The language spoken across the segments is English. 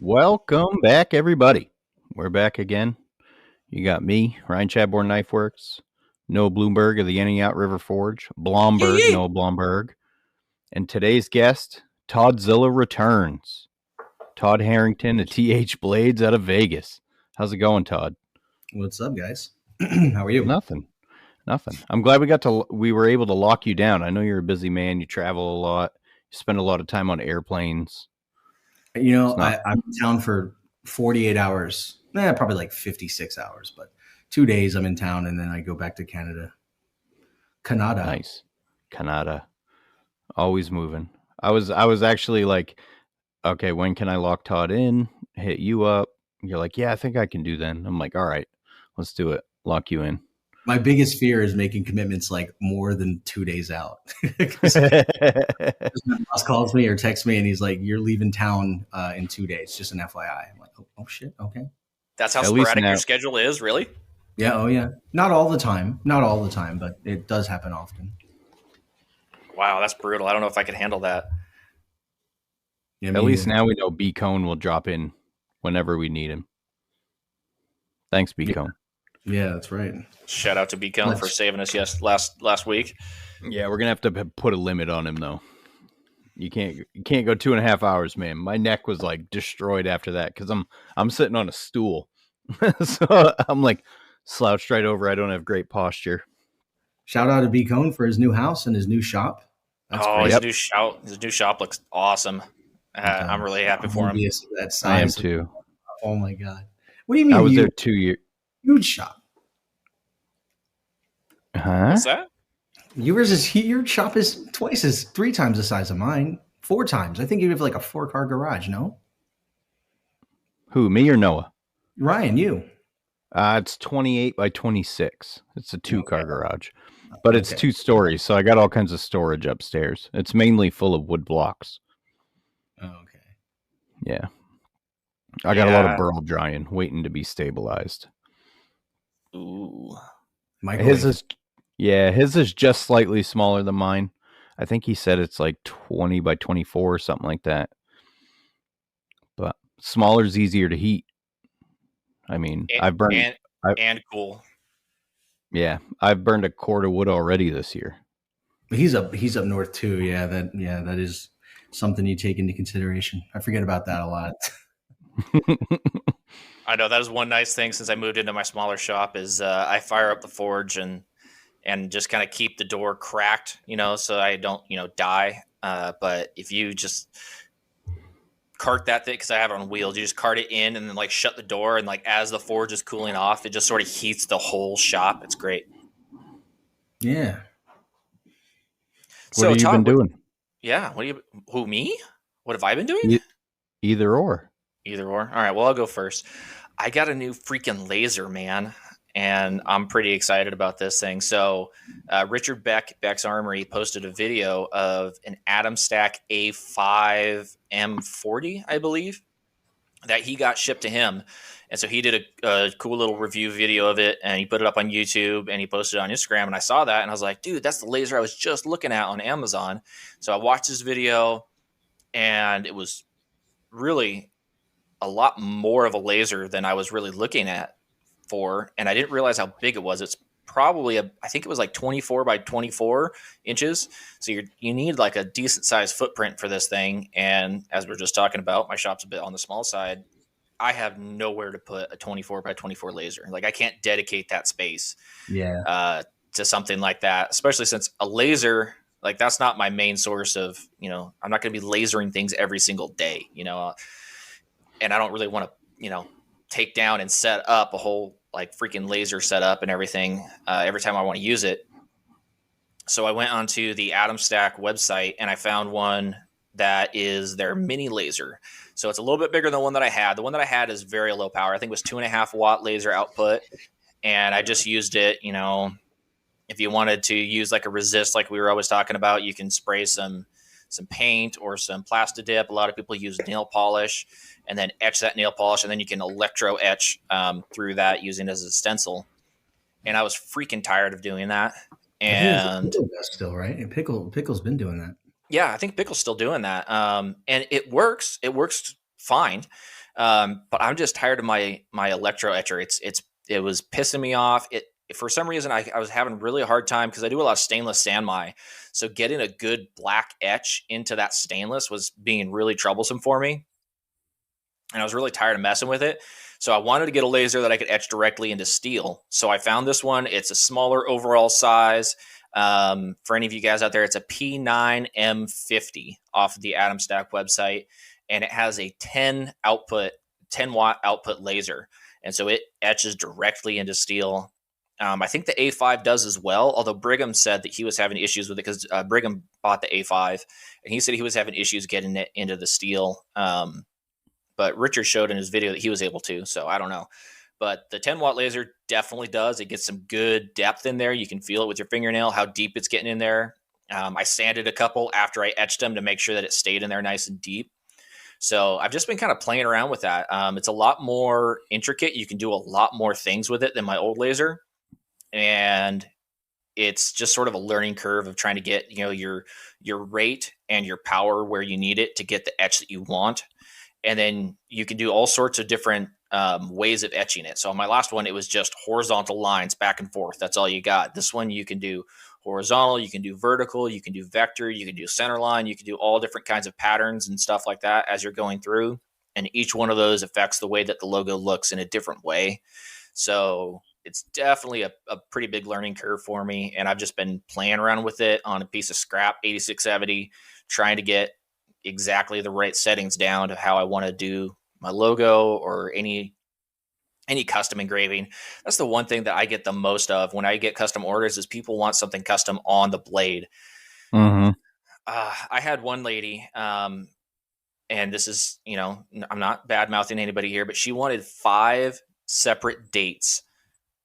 Welcome back, everybody. We're back again. You got me, Ryan Chadbourne Knife Works, Noah Bloomberg of the Yenny Out River Forge, Blomberg, Yee. Noah Blomberg, and today's guest, Toddzilla returns. Todd Harrington of TH Blades out of Vegas. How's it going, Todd? What's up, guys? How are you? Nothing. I'm glad we were able to lock you down. I know you're a busy man. You travel a lot. You spend a lot of time on airplanes. You know, I'm in town for 48 hours. Probably like 56 hours, but 2 days I'm in town and then I go back to Canada. Nice. Canada. Always moving. I was actually like, okay, when can I lock Todd in? Hit you up. You're like, yeah, I think I can do then. I'm like, all right, let's do it. Lock you in. My biggest fear is making commitments like more than 2 days out. My boss calls me or texts me and he's like, you're leaving town in 2 days, just an FYI. I'm like, oh shit, okay. That's how sporadic your schedule is, really? Yeah, oh yeah. Not all the time, but it does happen often. Wow, that's brutal. I don't know if I could handle that. Yeah, at least now we know B Cone will drop in whenever we need him. Thanks, B Cone. Yeah, that's right. Shout out to B Cone for saving us last week. Yeah, we're gonna have to put a limit on him though. You can't go 2.5 hours, man. My neck was like destroyed after that because I'm sitting on a stool, so I'm like slouched right over. I don't have great posture. Shout out to B Cone for his new house and his new shop. That's great. His new shop looks awesome. I'm really happy for him. That size. I am too. Oh my god! What do you mean? I was there 2 years. Huge shop. Huh? What's that? Your shop is 3 times the size of mine. 4 times. I think you have like a 4-car garage. No. Who? Me or Noah? Ryan, you. It's 28 by 26. It's a 2-car garage, but it's 2 stories, so I got all kinds of storage upstairs. It's mainly full of wood blocks. Oh, okay. Yeah. I got a lot of burl drying, waiting to be stabilized. Ooh. His is just slightly smaller than mine. I think he said it's like 20 by 24 or something like that. But smaller is easier to heat. I mean, I've burned and cool. Yeah, I've burned a cord of wood already this year. But he's up north too. Yeah, that is something you take into consideration. I forget about that a lot. I know that is one nice thing since I moved into my smaller shop is I fire up the forge and just kind of keep the door cracked, so I don't, die. But if you just cart that thing, because I have it on wheels, you just cart it in and then like shut the door, and like as the forge is cooling off, it just sort of heats the whole shop. It's great. Yeah. What have you been doing? Yeah. Who, me? What have I been doing? Either or. Either or. All right. Well, I'll go first. I got a new freaking laser, man, and I'm pretty excited about this thing. So Richard Beck's Armory posted a video of an Atom Stack A5 M40, I believe, that he got shipped to him. And so he did a cool little review video of it, and he put it up on YouTube, and he posted it on Instagram. And I saw that, and I was like, dude, that's the laser I was just looking at on Amazon. So I watched this video, and it was really a lot more of a laser than I was really looking at for, and I didn't realize how big it was. It's probably I think it was like 24 by 24 inches. So you need like a decent sized footprint for this thing. And as we're just talking about, my shop's a bit on the small side. I have nowhere to put a 24 by 24 laser. Like I can't dedicate that space to something like that, especially since a laser, like that's not my main source of, I'm not going to be lasering things every single day, and I don't really want to, take down and set up a whole like freaking laser setup and everything every time I want to use it. So I went onto the Atom Stack website and I found one that is their mini laser. So it's a little bit bigger than the one that I had. The one that I had is very low power. I think it was 2.5 watt laser output. And I just used it, if you wanted to use like a resist, like we were always talking about, you can spray some paint or some Plastidip. A lot of people use nail polish and then etch that nail polish, and then you can electro etch through that using it as a stencil. And I was freaking tired of doing that. And Pickle does still, right? And Pickle's been doing that. Yeah, I think Pickle's still doing that. And it works. It works fine. But I'm just tired of my electro etcher. It was pissing me off. For some reason I was having really a hard time because I do a lot of stainless sanmai. So getting a good black etch into that stainless was being really troublesome for me. And I was really tired of messing with it. So I wanted to get a laser that I could etch directly into steel. So I found this one. It's a smaller overall size. For any of you guys out there, it's a P9M50 off of the Atom Stack website. And it has a 10 watt output laser. And so it etches directly into steel. I think the A5 does as well, although Brigham said that he was having issues with it because Brigham bought the A5 and he said he was having issues getting it into the steel. But Richard showed in his video that he was able to, so I don't know. But the 10 watt laser definitely does. It gets some good depth in there. You can feel it with your fingernail, how deep it's getting in there. I sanded a couple after I etched them to make sure that it stayed in there nice and deep. So I've just been kind of playing around with that. It's a lot more intricate. You can do a lot more things with it than my old laser. And it's just sort of a learning curve of trying to get, your rate and your power where you need it to get the etch that you want. And then you can do all sorts of different ways of etching it. So on my last one, it was just horizontal lines back and forth. That's all you got. This one, you can do horizontal, you can do vertical, you can do vector, you can do center line, you can do all different kinds of patterns and stuff like that as you're going through. And each one of those affects the way that the logo looks in a different way. So it's definitely a pretty big learning curve for me. And I've just been playing around with it on a piece of scrap 8670, trying to get exactly the right settings down to how I want to do my logo or any custom engraving. That's the one thing that I get the most of when I get custom orders is people want something custom on the blade. Mm-hmm. I had one lady, and this is, I'm not bad mouthing anybody here, but she wanted 5 separate dates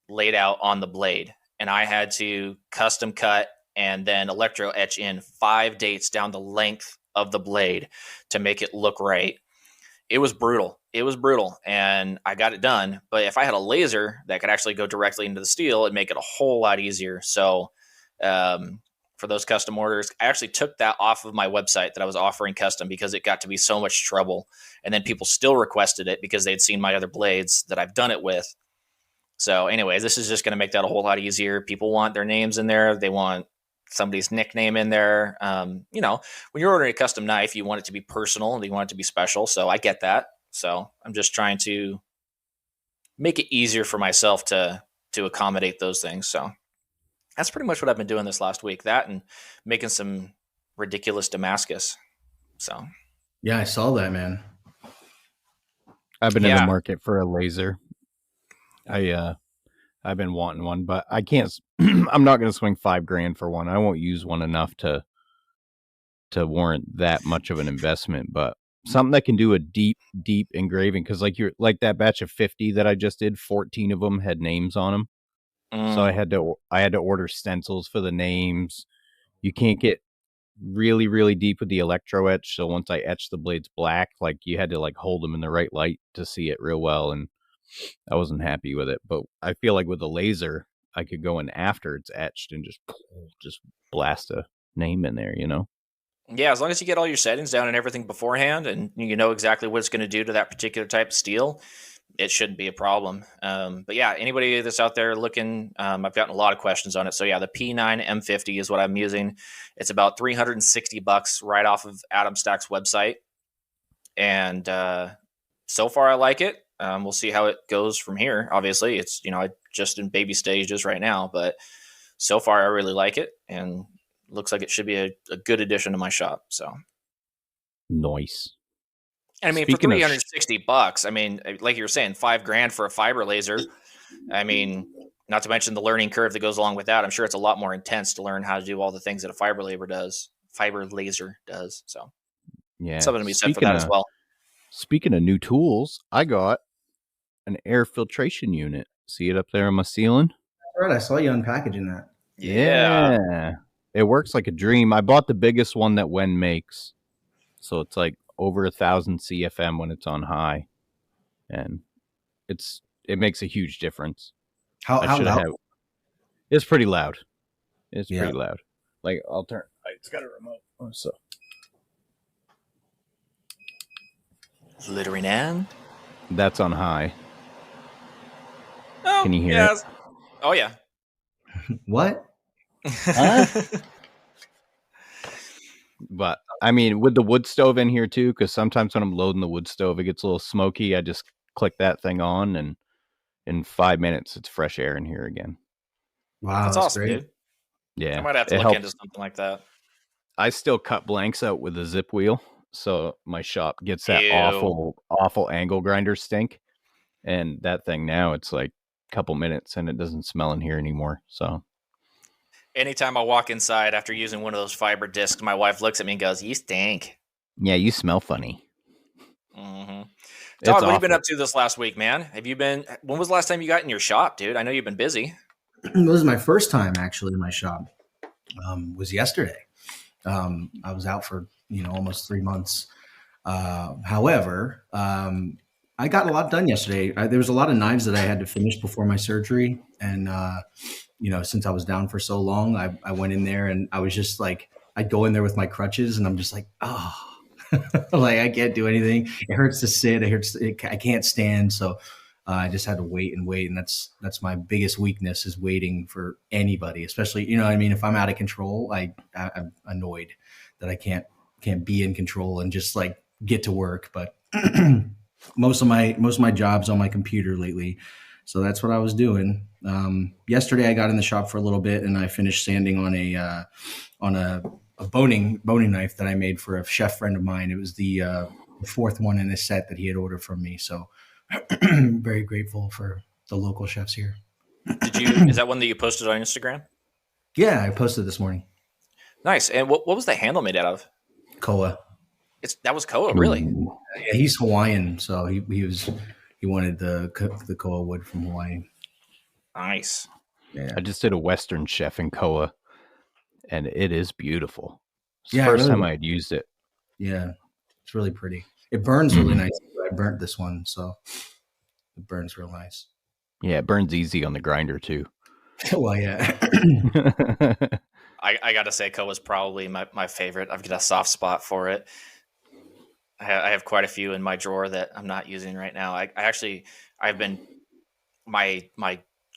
laid out on the blade. And I had to custom cut and then electro etch in 5 dates down the length of the blade to make it look right. It was brutal. And I got it done. But if I had a laser that could actually go directly into the steel, it'd make it a whole lot easier. So for those custom orders, I actually took that off of my website that I was offering custom because it got to be so much trouble. And then people still requested it because they'd seen my other blades that I've done it with. So anyways, this is just going to make that a whole lot easier. People want their names in there. They want somebody's nickname in there. When you're ordering a custom knife, you want it to be personal and you want it to be special. So I get that. So I'm just trying to make it easier for myself to accommodate those things. So that's pretty much what I've been doing this last week. That and making some ridiculous Damascus. So yeah, I saw that, man. I've been in the market for a laser. I've been wanting one, but I can't. I'm not going to swing $5,000 for one. I won't use one enough to warrant that much of an investment. But something that can do a deep engraving, because like that batch of 50 that I just did, 14 of them had names on them. So I had to order stencils for the names. You can't get really, really deep with the electro etch. So once I etched the blades black, like you had to hold them in the right light to see it real well, and I wasn't happy with it. But I feel like with a laser, I could go in after it's etched and just blast a name in there, Yeah, as long as you get all your settings down and everything beforehand and you know exactly what it's going to do to that particular type of steel, it shouldn't be a problem. But yeah, anybody that's out there looking, I've gotten a lot of questions on it. So yeah, the P9M50 is what I'm using. It's about $360 right off of Atom Stack's website. And so far I like it. We'll see how it goes from here. Obviously, it's, just in baby stages right now, but so far I really like it and looks like it should be a good addition to my shop. So nice. I mean, speaking for $360, I mean, like you were saying, $5,000 for a fiber laser. I mean, not to mention the learning curve that goes along with that. I'm sure it's a lot more intense to learn how to do all the things that a fiber laser does. So yeah, something to be said for that as well. Speaking of new tools, I got an air filtration unit. See it up there on my ceiling? That's right. I saw you unpackaging that. Yeah. It works like a dream. I bought the biggest one that Wen makes. So it's like over 1,000 CFM when it's on high. And it makes a huge difference. How loud? It's pretty loud. It's pretty loud. Like, I'll turn. It's got a remote. So. Littering Ann. That's on high. Oh, can you hear yeah. it? Oh, yeah. What? But I mean, with the wood stove in here too, because sometimes when I'm loading the wood stove, it gets a little smoky. I just click that thing on, and in 5 minutes, it's fresh air in here again. Wow, That's awesome, great. dude. Yeah, I might have to it look helps. into something like that. I still cut blanks out with a zip wheel, so my shop gets that Ew. awful angle grinder stink. And that thing now, it's like a couple minutes, and it doesn't smell in here anymore. So anytime I walk inside after using one of those fiber discs, my wife looks at me and goes, "You stink." Yeah, you smell funny. Mm-hmm. Todd, what awful. have you been up to this last week, man? When was the last time you got in your shop, dude? I know you've been busy. This is my first time actually in my shop. Was yesterday. I was out for almost 3 months. However, I got a lot done yesterday. There was a lot of knives that I had to finish before my surgery, and since I was down for so long, I went in there and I was just like, I'd go in there with my crutches, and I'm just like, oh, like I can't do anything. It hurts to sit. I can't stand. So I just had to wait and wait, and that's my biggest weakness is waiting for anybody, especially what I mean. If I'm out of control, I'm annoyed that I can't be in control and just like get to work. But most of my jobs on my computer lately, so that's what I was doing. Yesterday I got in the shop for a little bit and I finished sanding on a boning knife that I made for a chef friend of mine. It was the fourth one in a set that he had ordered from me. So very grateful for the local chefs here. Is that one that you posted on Instagram? Yeah, I posted this morning. Nice. And what was the handle made out of? Koa. That was Koa, really? Yeah, he's Hawaiian, so he wanted the Koa wood from Hawaii. Nice. Yeah. I just did a Western chef in Koa, and it is beautiful. It's the first time I had used it. Yeah, it's really pretty. It burns really nice. I burnt this one, so it burns real nice. Yeah, it burns easy on the grinder too. Well, yeah. I got to say, Koa is probably my favorite. I've got a soft spot for it. I have quite a few in my drawer that I'm not using right now. I've been my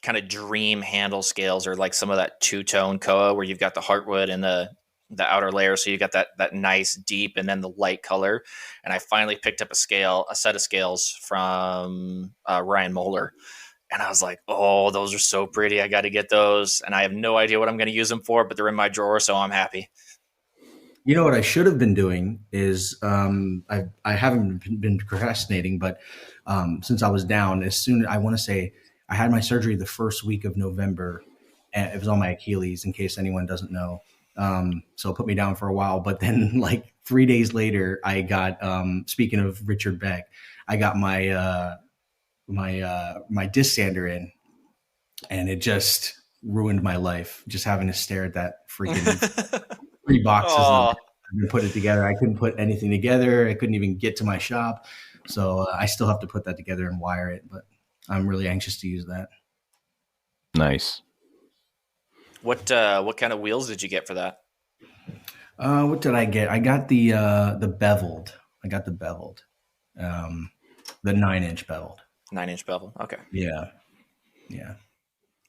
kind of dream handle scales are like some of that two-tone Koa where you've got the heartwood and the outer layer, so you got that nice deep and then the light color. And I finally picked up a set of scales from Ryan Moeller, and I was like, oh, those are so pretty. I got to get those, and I have no idea what I'm going to use them for, but they're in my drawer, so I'm happy. You know what I should have been doing is I haven't been procrastinating, but since I was down, I want to say I had my surgery the first week of November, and it was on my Achilles, in case anyone doesn't know. So it put me down for a while, but then like 3 days later, I got speaking of Richard Beck, I got my my disc sander in, and it just ruined my life. Just having to stare at that freaking 3 boxes and put it together. I couldn't put anything together. I couldn't even get to my shop. So I still have to put that together and wire it, but I'm really anxious to use that. Nice. What kind of wheels did you get for that? What did I get? I got the beveled. I got the beveled. The 9-inch beveled. 9-inch bevel. Okay. Yeah.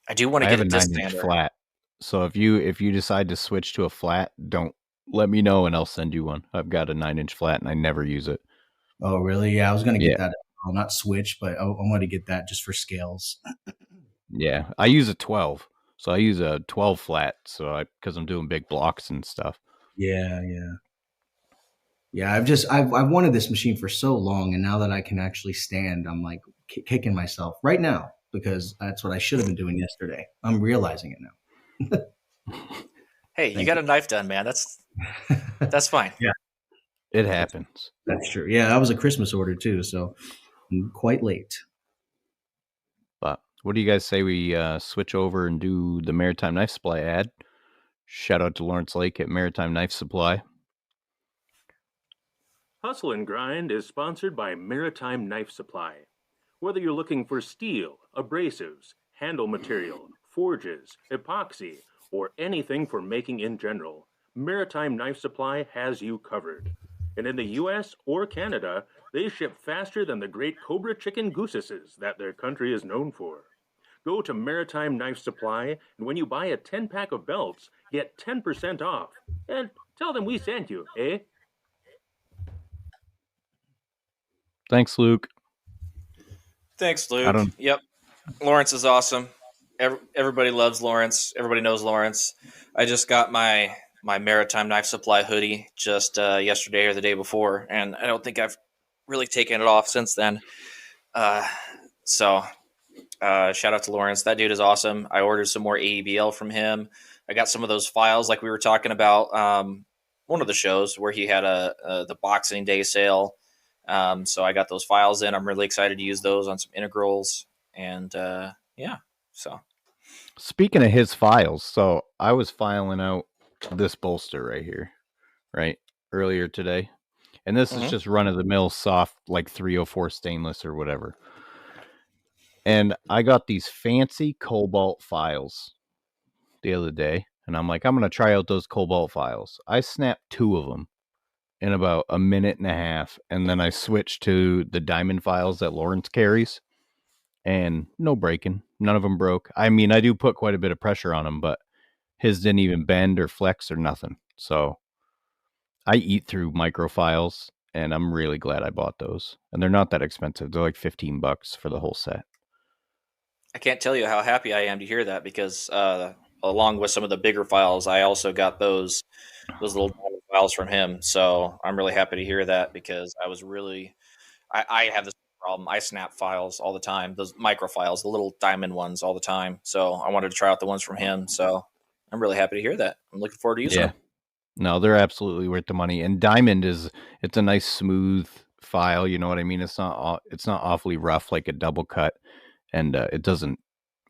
I do want to get a 9-inch flat. So if you decide to switch to a flat, don't let me know and I'll send you one. I've got a 9-inch flat and I never use it. Oh, really? Yeah, I was going to get that. I'll not switch, but I want to get that just for scales. Yeah, I use a 12. So I use a 12 flat because I'm doing big blocks and stuff. Yeah. I've wanted this machine for so long, and now that I can actually stand, I'm like kicking myself right now because that's what I should have been doing yesterday. I'm realizing it now. Hey, you got a knife done, man. That's fine. Yeah, it happens. That's true. Yeah, that was a Christmas order too, so I'm quite late. But what do you guys say we switch over and do the Maritime Knife Supply ad? Shout out to Lawrence Lake at Maritime Knife Supply. Hustle and Grind is sponsored by Maritime Knife Supply. Whether you're looking for steel, abrasives, handle material, forges, epoxy, or anything for making in general, Maritime Knife Supply has you covered. And in the US or Canada, they ship faster than the great Cobra chicken goosesses that their country is known for. Go to Maritime Knife Supply, and when you buy a 10-pack of belts, get 10% off. And tell them we sent you, eh? Thanks, Luke. Thanks, Luke. Yep. Lawrence is awesome. Everybody loves Lawrence. Everybody knows Lawrence. I just got my Maritime Knife Supply hoodie just yesterday or the day before, and I don't think I've really taken it off since then. So shout out to Lawrence. That dude is awesome. I ordered some more AEBL from him. I got some of those files like we were talking about one of the shows where he had the Boxing Day sale. So I got those files in. I'm really excited to use those on some integrals. And yeah, so. Speaking of his files, so I was filing out this bolster right here, right, earlier today. And this is just run-of-the-mill soft, like 304 stainless or whatever. And I got these fancy cobalt files the other day. And I'm like, I'm going to try out those cobalt files. I snapped 2 of them in about a minute and a half. And then I switched to the diamond files that Lawrence carries. And no breaking. None of them broke. I mean, I do put quite a bit of pressure on them, but his didn't even bend or flex or nothing. So I eat through microfiles, and I'm really glad I bought those. And they're not that expensive. They're like $15 for the whole set. I can't tell you how happy I am to hear that because along with some of the bigger files, I also got those little files from him. So I'm really happy to hear that because I was really I have this problem. I snap files all the time, those micro files, the little diamond ones all the time. So I wanted to try out the ones from him. So I'm really happy to hear that. I'm looking forward to using them. No, they're absolutely worth the money. And diamond it's a nice smooth file. You know what I mean? It's not awfully rough like a double cut, and it doesn't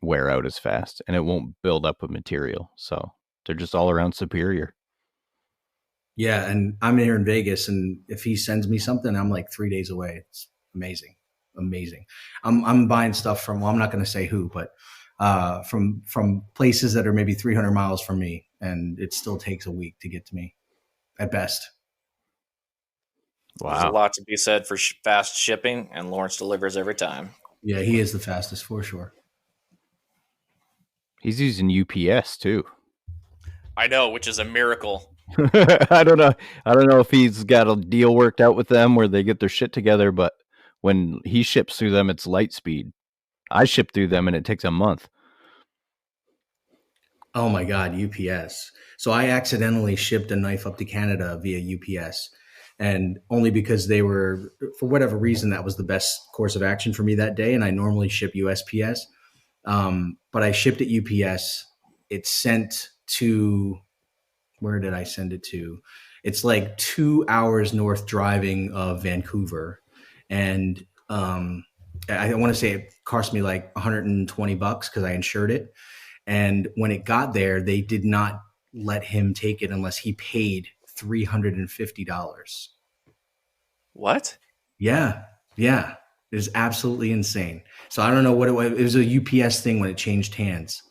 wear out as fast, and it won't build up with material. So they're just all around superior. Yeah, and I'm here in Vegas, and if he sends me something, I'm like 3 days away. It's amazing. I'm buying stuff from, well, I'm not going to say who, but from places that are maybe 300 miles from me, and it still takes a week to get to me at best. Wow. There's a lot to be said for fast shipping, and Lawrence delivers every time. Yeah, he is the fastest for sure. He's using UPS too. I know, which is a miracle. I don't know if he's got a deal worked out with them where they get their shit together, but when he ships through them, it's light speed. I ship through them and it takes a month. Oh my God, UPS. So I accidentally shipped a knife up to Canada via UPS, and only because they were, for whatever reason, that was the best course of action for me that day. And I normally ship USPS. But I shipped it UPS. It's sent to, where did I send it to? It's like 2 hours north driving of Vancouver. And I want to say it cost me like $120 because I insured it. And when it got there, they did not let him take it unless he paid $350. What? Yeah. It is absolutely insane. So I don't know what it was. It was a UPS thing when it changed hands.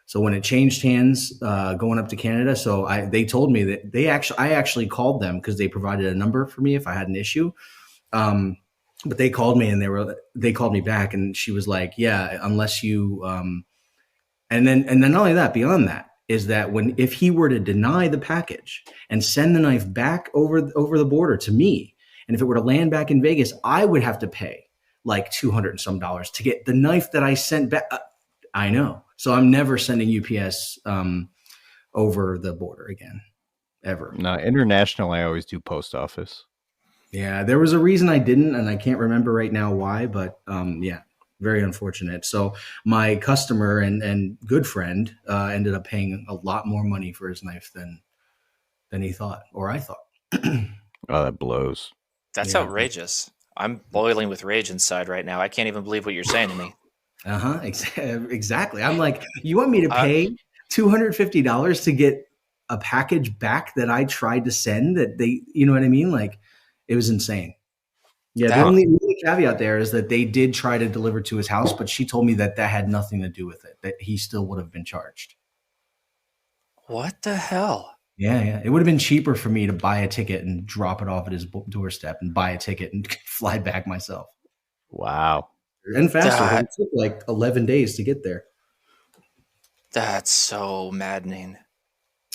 So when it changed hands, going up to Canada, so they told me that I actually called them because they provided a number for me if I had an issue. But they called me and they called me back, and she was like, "Yeah, unless you." And then not only that, beyond that is that if he were to deny the package and send the knife back over the border to me, and if it were to land back in Vegas, I would have to pay like $200 and some to get the knife that I sent back. I know. So I'm never sending UPS over the border again, ever. No, international, I always do post office. Yeah, there was a reason I didn't, and I can't remember right now why, but yeah, very unfortunate. So my customer and good friend ended up paying a lot more money for his knife than he thought, or I thought. Oh, that blows. That's outrageous. I'm boiling with rage inside right now. I can't even believe what you're saying to me. Exactly. I'm like, you want me to pay $250 to get a package back that I tried to send that they, you know what I mean? Like, it was insane. Yeah. The only caveat there is that they did try to deliver to his house, but she told me that had nothing to do with it, that he still would have been charged. What the hell? Yeah. It would have been cheaper for me to buy a ticket and drop it off at his doorstep and buy a ticket and fly back myself. Wow. And faster. It took like 11 days to get there. That's so maddening.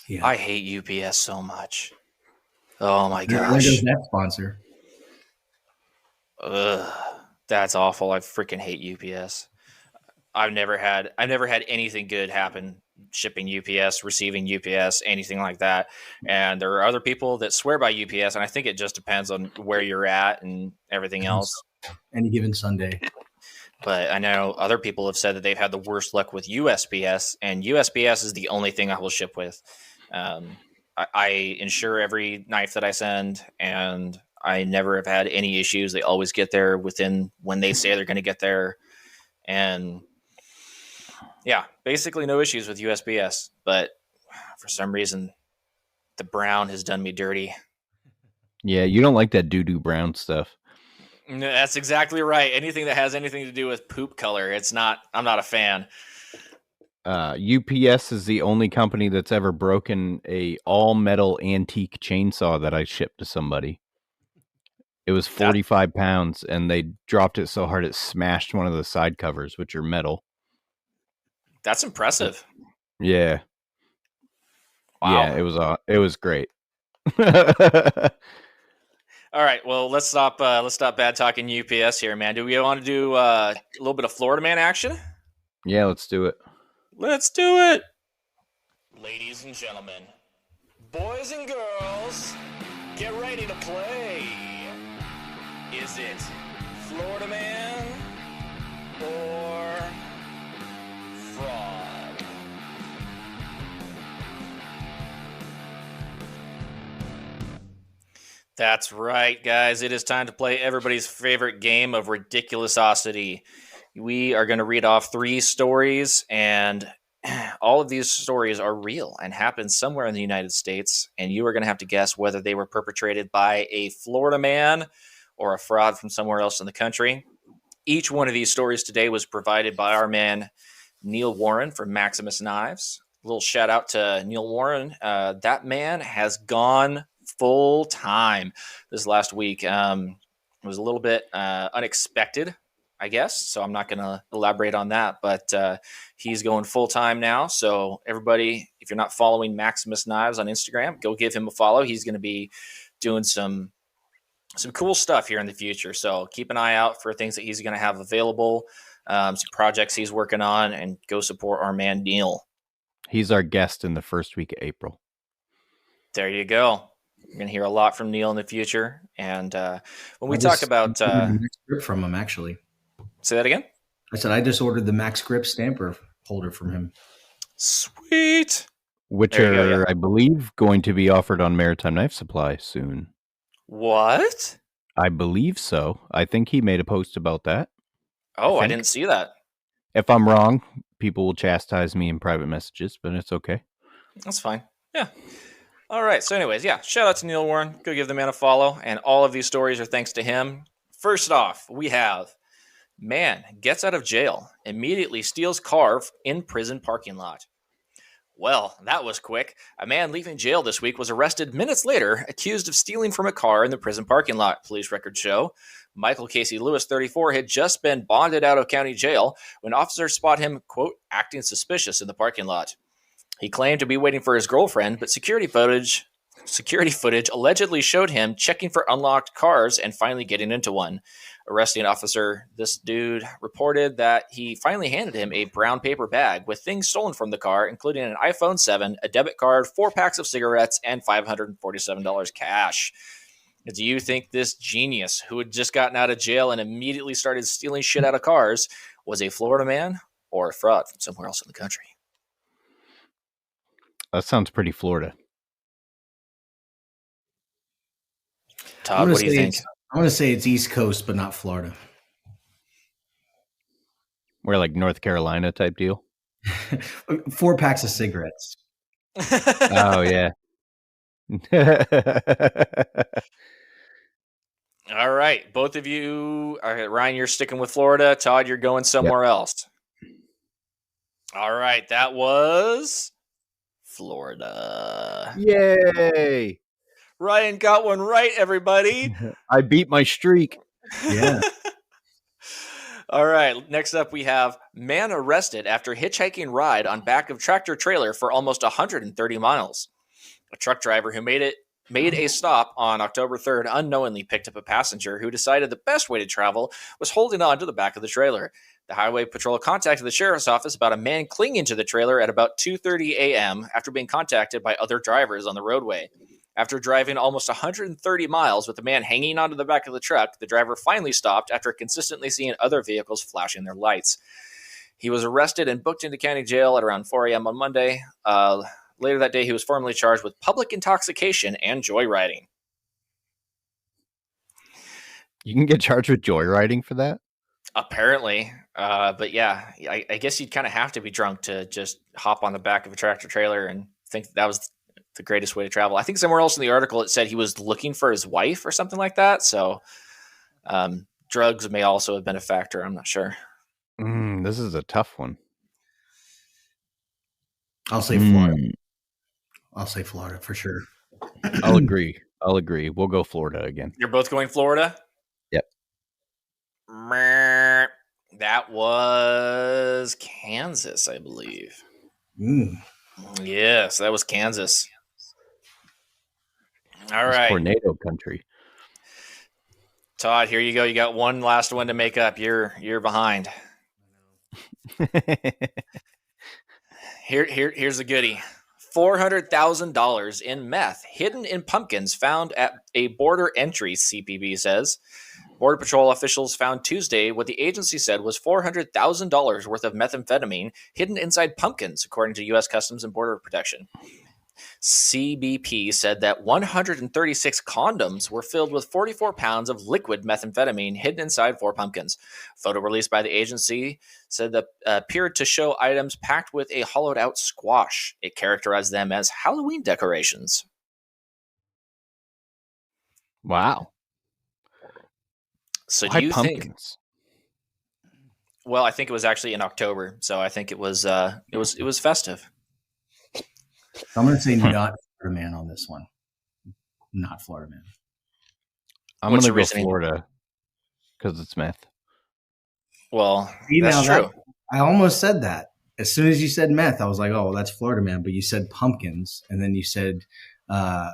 Yeah. I hate UPS so much. Oh my gosh. There goes that sponsor. Ugh, that's awful. I freaking hate UPS. I've never had anything good happen shipping UPS, receiving UPS, anything like that. And there are other people that swear by UPS, and I think it just depends on where you're at and everything else. Any given Sunday. But I know other people have said that they've had the worst luck with USPS, and USPS is the only thing I will ship with. I insure every knife that I send, and I never have had any issues. They always get there within when they say they're going to get there. And yeah, basically no issues with USPS. But for some reason, the brown has done me dirty. Yeah, you don't like that doo-doo brown stuff. That's exactly right. Anything that has anything to do with poop color, I'm not a fan. UPS is the only company that's ever broken a all-metal antique chainsaw that I shipped to somebody. It was 45 pounds, and they dropped it so hard it smashed one of the side covers, which are metal. That's impressive. Yeah. Wow. Yeah, it was great. All right, well, let's stop bad talking UPS here, man. Do we want to do a little bit of Florida Man action? Yeah, let's do it. Let's do it. Ladies and gentlemen, boys and girls, get ready to play. Is it Florida Man or fraud? That's right, guys. It is time to play everybody's favorite game of Ridiculousity. We are going to read off 3 stories, and all of these stories are real and happened somewhere in the United States, and you are going to have to guess whether they were perpetrated by a Florida man or a fraud from somewhere else in the country. Each one of these stories today was provided by our man, Neil Warren from Maximus Knives. A little shout out to Neil Warren. That man has gone full time this last week. It was a little bit unexpected, I guess. So I'm not going to elaborate on that, but he's going full time now. So everybody, if you're not following Maximus Knives on Instagram, go give him a follow. He's going to be doing some cool stuff here in the future. So keep an eye out for things that he's going to have available, some projects he's working on, and go support our man Neil. He's our guest in the first week of April. There you go. You're going to hear a lot from Neil in the future. And when we talk about from him, actually. Say that again? I said I just ordered the Max Grip stamper holder from him. Sweet. Which are, I believe, going to be offered on Maritime Knife Supply soon. What? I believe so. I think he made a post about that. Oh, I didn't see that. If I'm wrong, people will chastise me in private messages, but it's okay. That's fine. Yeah. All right. So anyways, yeah, shout out to Neil Warren. Go give the man a follow. And all of these stories are thanks to him. First off, we have man gets out of jail, immediately steals car in prison parking lot. Well, that was quick. A man leaving jail this week was arrested minutes later, accused of stealing from a car in the prison parking lot, police records show. Michael Casey Lewis, 34, had just been bonded out of county jail when officers spot him, quote, acting suspicious in the parking lot. He claimed to be waiting for his girlfriend, but security footage allegedly showed him checking for unlocked cars and finally getting into one. Arresting officer, this dude reported that he finally handed him a brown paper bag with things stolen from the car, including an iPhone 7, a debit card, 4 packs of cigarettes, and $547 cash. Do you think this genius, who had just gotten out of jail and immediately started stealing shit out of cars, was a Florida man or a fraud from somewhere else in the country? That sounds pretty Florida. Todd, what do you think? I'm going to say it's East Coast, but not Florida. We're like North Carolina type deal. 4 packs of cigarettes. Oh, yeah. All right. Both of you, Ryan, you're sticking with Florida. Todd, you're going somewhere else. All right. That was Florida. Yay! Ryan got one right, everybody. I beat my streak. Yeah. All right. Next up, we have man arrested after hitchhiking ride on back of tractor trailer for almost 130 miles. A truck driver who made a stop on October 3rd unknowingly picked up a passenger who decided the best way to travel was holding on to the back of the trailer. The highway patrol contacted the sheriff's office about a man clinging to the trailer at about 2:30 a.m. after being contacted by other drivers on the roadway. After driving almost 130 miles with the man hanging onto the back of the truck, the driver finally stopped after consistently seeing other vehicles flashing their lights. He was arrested and booked into county jail at around 4 a.m. on Monday. Later that day, he was formally charged with public intoxication and joyriding. You can get charged with joyriding for that? Apparently. But yeah, I guess you'd kind of have to be drunk to just hop on the back of a tractor trailer and think that was the greatest way to travel. I think somewhere else in the article it said he was looking for his wife or something like that. So drugs may also have been a factor. I'm not sure. This is a tough one. I'll say Florida. I'll say Florida for sure. I'll agree. We'll go Florida again. You're both going Florida? Yep. That was Kansas, I believe. Yes, that was Kansas. All right. Tornado country. Todd, here you go. You got one last one to make up. You're behind. Here's a goodie. $400,000 in meth hidden in pumpkins found at a border entry, CPB says. Border Patrol officials found Tuesday what the agency said was $400,000 worth of methamphetamine hidden inside pumpkins, according to U.S. Customs and Border Protection. CBP said that 136 condoms were filled with 44 pounds of liquid methamphetamine hidden inside 4 pumpkins. A photo released by the agency said that appeared to show items packed with a hollowed-out squash. It characterized them as Halloween decorations. Wow. So why do you pumpkins? think? Well, I think it was actually in October, so I think it was festive. I'm going to say not Florida man on this one. Not Florida man. I'm going to go Florida because it's meth. Well, that's true. I almost said that. As soon as you said meth, I was like, oh, well, that's Florida man. But you said pumpkins, and then you said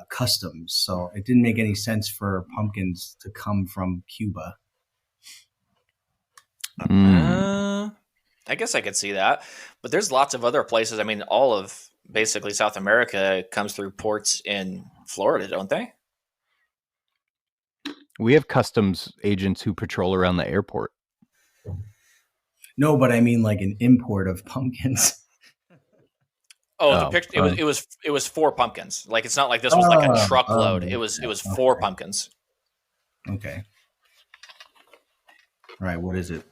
customs. So it didn't make any sense for pumpkins to come from Cuba. I guess I could see that. But there's lots of other places. I mean, all of basically South America comes through ports in Florida, don't they? We have customs agents who patrol around the airport. No, but I mean like an import of pumpkins. The picture it was 4 pumpkins. Like it's not like this was like a truckload. It was 4 pumpkins. Okay. All right, what is it?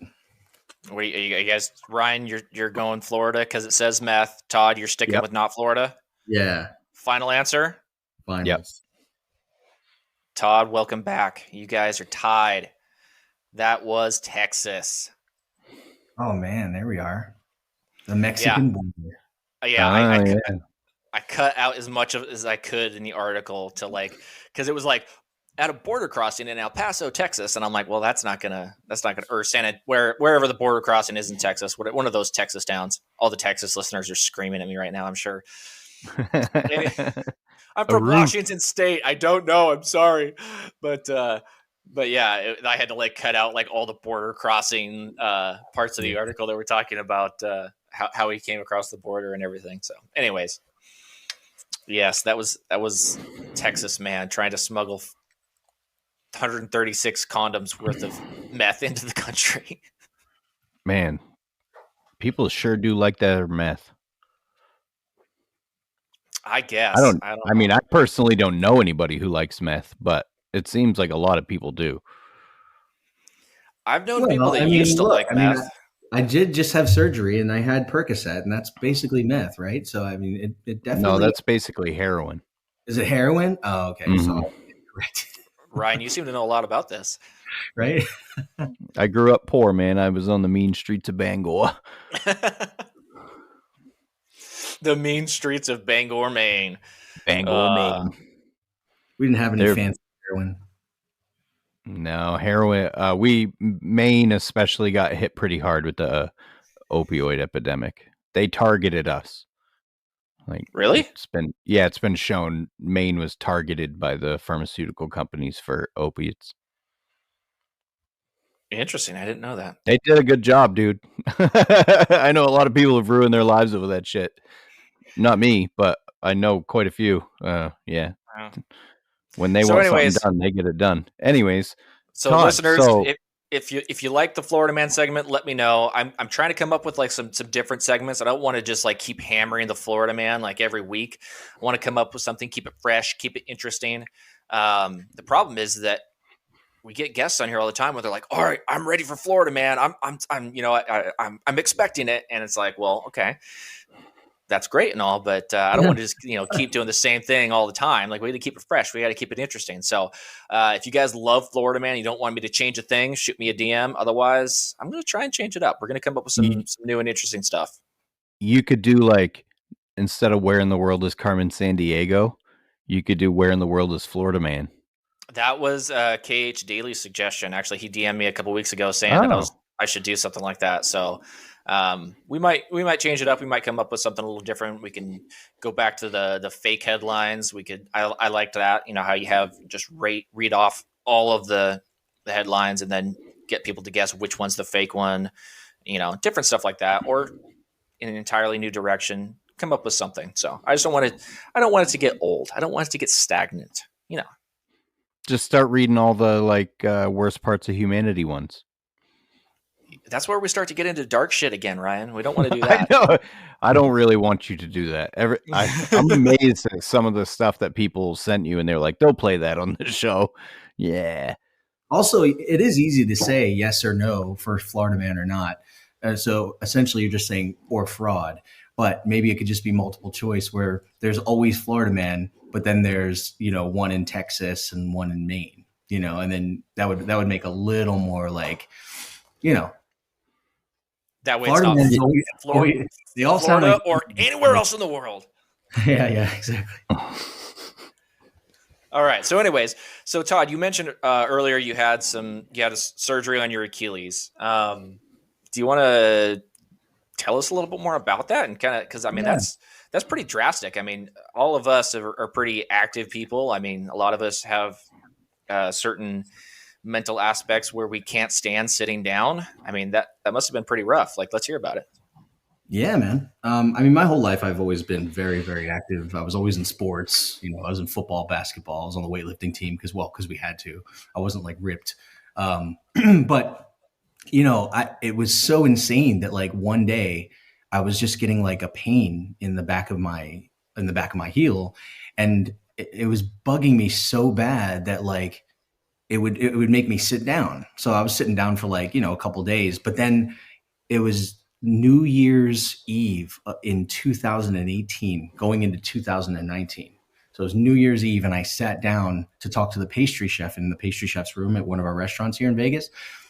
Wait, you guys, Ryan, you're going Florida because it says meth. Todd, you're sticking with not Florida? Yeah. Final answer? Final. Yep. Todd, welcome back. You guys are tied. That was Texas. Oh, man, there we are. The Mexican border. I cut out as much as I could in the article to because it was like at a border crossing in El Paso, Texas, and I'm like, well, that's not gonna, or wherever the border crossing is in Texas, one of those Texas towns. All the Texas listeners are screaming at me right now, I'm sure. I'm from Washington State. I don't know. I'm sorry, but yeah, I had to cut out all the border crossing parts of the article that were talking about how he came across the border and everything. So, anyways, yes, that was Texas man trying to smuggle 136 condoms worth of meth into the country. Man, people sure do like their meth. I guess. I mean, I personally don't know anybody who likes meth, but it seems like a lot of people do. I've known people that used to like meth. I did just have surgery and I had Percocet, and that's basically meth, right? So, I mean, it definitely... No, that's basically heroin. Is it heroin? Oh, okay. Mm-hmm. So, correct. Ryan, you seem to know a lot about this. Right? I grew up poor, man. I was on the mean streets of Bangor. The mean streets of Bangor, Maine. Bangor, Maine. We didn't have any fancy heroin. No, heroin. Maine especially got hit pretty hard with the opioid epidemic. They targeted us. Like, really? It's been shown Maine was targeted by the pharmaceutical companies for opiates. Interesting. I didn't know that. They did a good job, dude. I know a lot of people have ruined their lives over that shit. Not me, but I know quite a few. Yeah. Wow. When they want something done, they get it done. Anyways, so Todd, listeners, if you like the Florida Man segment, let me know. I'm trying to come up with like some different segments. I don't want to just like keep hammering the Florida Man like every week. I want to come up with something, keep it fresh, keep it interesting. The problem is that we get guests on here all the time where they're like, "All right, I'm ready for Florida Man. I'm expecting it," and it's like, well, okay. That's great and all, but I don't want to just keep doing the same thing all the time. Like, we got to keep it fresh. We got to keep it interesting. So if you guys love Florida Man, you don't want me to change a thing, shoot me a DM. Otherwise, I'm going to try and change it up. We're going to come up with some new and interesting stuff. You could do like, instead of Where in the World is Carmen Sandiego, you could do Where in the World is Florida Man. That was KH Daly's suggestion. Actually, he DM'd me a couple weeks ago saying that I should do something like that. So we might change it up. We might come up with something a little different. We can go back to the fake headlines. I liked that, how you have just read off all of the headlines and then get people to guess which one's the fake one, different stuff like that, or in an entirely new direction, come up with something. So I don't want it to get old. I don't want it to get stagnant, Just start reading all the worst parts of humanity ones. That's where we start to get into dark shit again, Ryan. We don't want to do that. I know. I don't really want you to do that. I'm amazed at some of the stuff that people sent you, and they're like, "They'll play that on the show." Yeah. Also, it is easy to say yes or no for Florida Man or not. So essentially, you're just saying or fraud. But maybe it could just be multiple choice where there's always Florida Man, but then there's one in Texas and one in Maine. And then that would make a little more like, that way Florida it's not Florida, they all Florida sound like, or anywhere else in the world. Yeah, exactly. All right. So anyways, Todd, you mentioned earlier you had a surgery on your Achilles. Do you want to tell us a little bit more about that? And kind of, because that's pretty drastic. I mean, all of us are pretty active people. I mean, a lot of us have certain mental aspects where we can't stand sitting down. I mean, that must have been pretty rough. Like, let's hear about it. Yeah, man. My whole life I've always been very, very active. I was always in sports. I was in football, basketball. I was on the weightlifting team because we had to. I wasn't like ripped. But it was so insane that like one day I was just getting like a pain in the back of my heel, and it was bugging me so bad that like it would make me sit down. So I was sitting down for like, a couple days, but then it was New Year's Eve in 2018 going into 2019. So it was New Year's Eve, and I sat down to talk to the pastry chef in the pastry chef's room at one of our restaurants here in Vegas.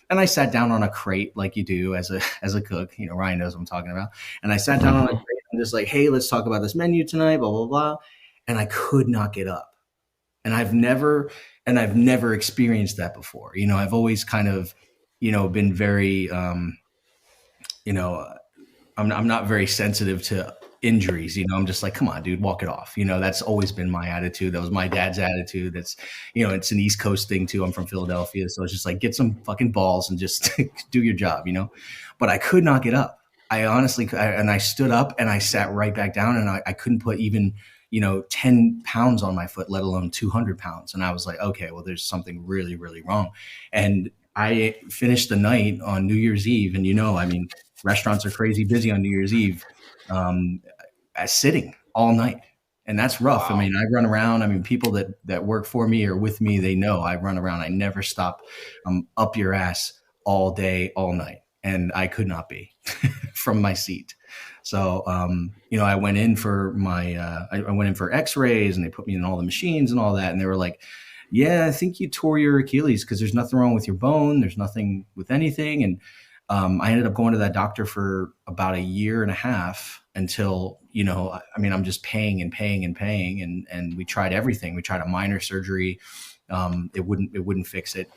And I sat down on a crate like you do as a cook. Ryan knows what I'm talking about. And I sat down on a crate and just like, hey, let's talk about this menu tonight, blah, blah, blah. And I could not get up. And I've never experienced that before. I've always kind of, been very, I'm not very sensitive to injuries. I'm just like, come on, dude, walk it off. That's always been my attitude. That was my dad's attitude. That's, it's an East Coast thing too. I'm from Philadelphia. So it's just like, get some fucking balls and just do your job, but I could not get up. I honestly, and I stood up and I sat right back down, and I couldn't put even, 10 pounds on my foot, let alone 200 pounds. And I was like, okay, well, there's something really, really wrong. And I finished the night on New Year's Eve. And, restaurants are crazy busy on New Year's Eve, sitting all night. And that's rough. Wow. I run around. People that work for me or with me, they know I run around. I never stop. I'm up your ass all day, all night. And I could not be from my seat. So, I went in for I went in for x-rays, and they put me in all the machines and all that. And they were like, yeah, I think you tore your Achilles because there's nothing wrong with your bone. There's nothing with anything. And I ended up going to that doctor for about a year and a half until, I'm just paying and paying and paying. And we tried everything. We tried a minor surgery. It wouldn't fix it.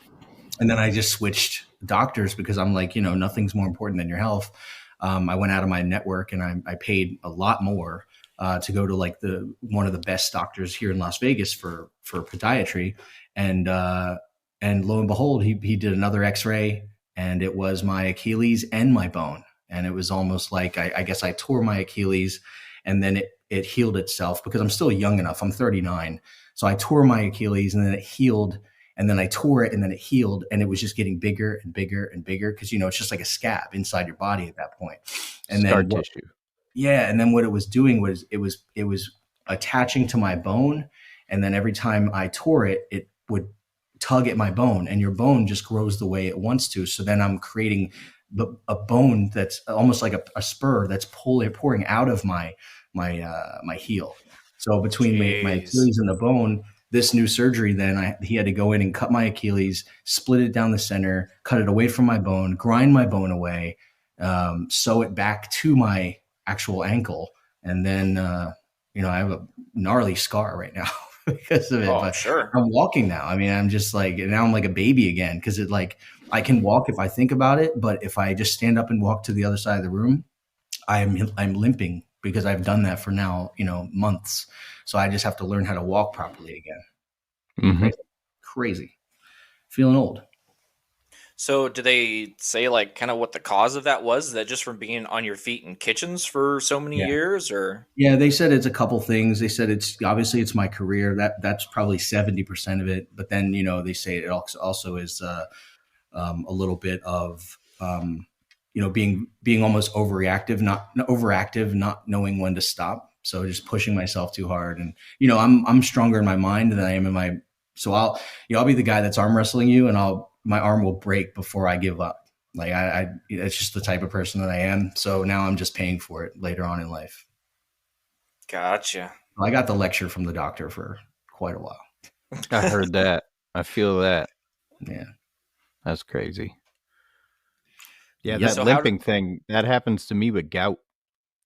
And then I just switched doctors because I'm like, nothing's more important than your health. I went out of my network and I paid a lot more to go to like one of the best doctors here in Las Vegas for podiatry. And lo and behold, he did another x-ray, and it was my Achilles and my bone. And it was almost like, I guess I tore my Achilles, and then it healed itself because I'm still young enough. I'm 39. So I tore my Achilles, and then it healed, and then I tore it, and then it healed, and it was just getting bigger and bigger and bigger because, it's just like a scab inside your body at that point. And scar tissue. Yeah. And then what it was doing was it was attaching to my bone. And then every time I tore it, it would tug at my bone, and your bone just grows the way it wants to. So then I'm creating a bone that's almost like a spur that's pouring out of my heel. So between my Achilles and the bone, this new surgery, then he had to go in and cut my Achilles, split it down the center, cut it away from my bone, grind my bone away, sew it back to my actual ankle. And then, I have a gnarly scar right now because of it. Oh, but sure. I'm walking now. I mean, I'm just like, now I'm like a baby again. Cause I can walk if I think about it, but if I just stand up and walk to the other side of the room, I'm limping because I've done that for now, months. So I just have to learn how to walk properly again. Mm-hmm. Crazy. Feeling old. So do they say like kind of what the cause of that was? Is that just from being on your feet in kitchens for so many years, or? Yeah, they said it's a couple things. They said it's my career. That's probably 70% of it. But then, they say it also is a little bit of, being almost overreactive, not overactive, not knowing when to stop. So just pushing myself too hard. And, I'm stronger in my mind than I am in my, so I'll be the guy that's arm wrestling you, and my arm will break before I give up. Like it's just the type of person that I am. So now I'm just paying for it later on in life. Gotcha. I got the lecture from the doctor for quite a while. I heard that. I feel that. Yeah. That's crazy. Yeah, that limping thing, that happens to me with gout.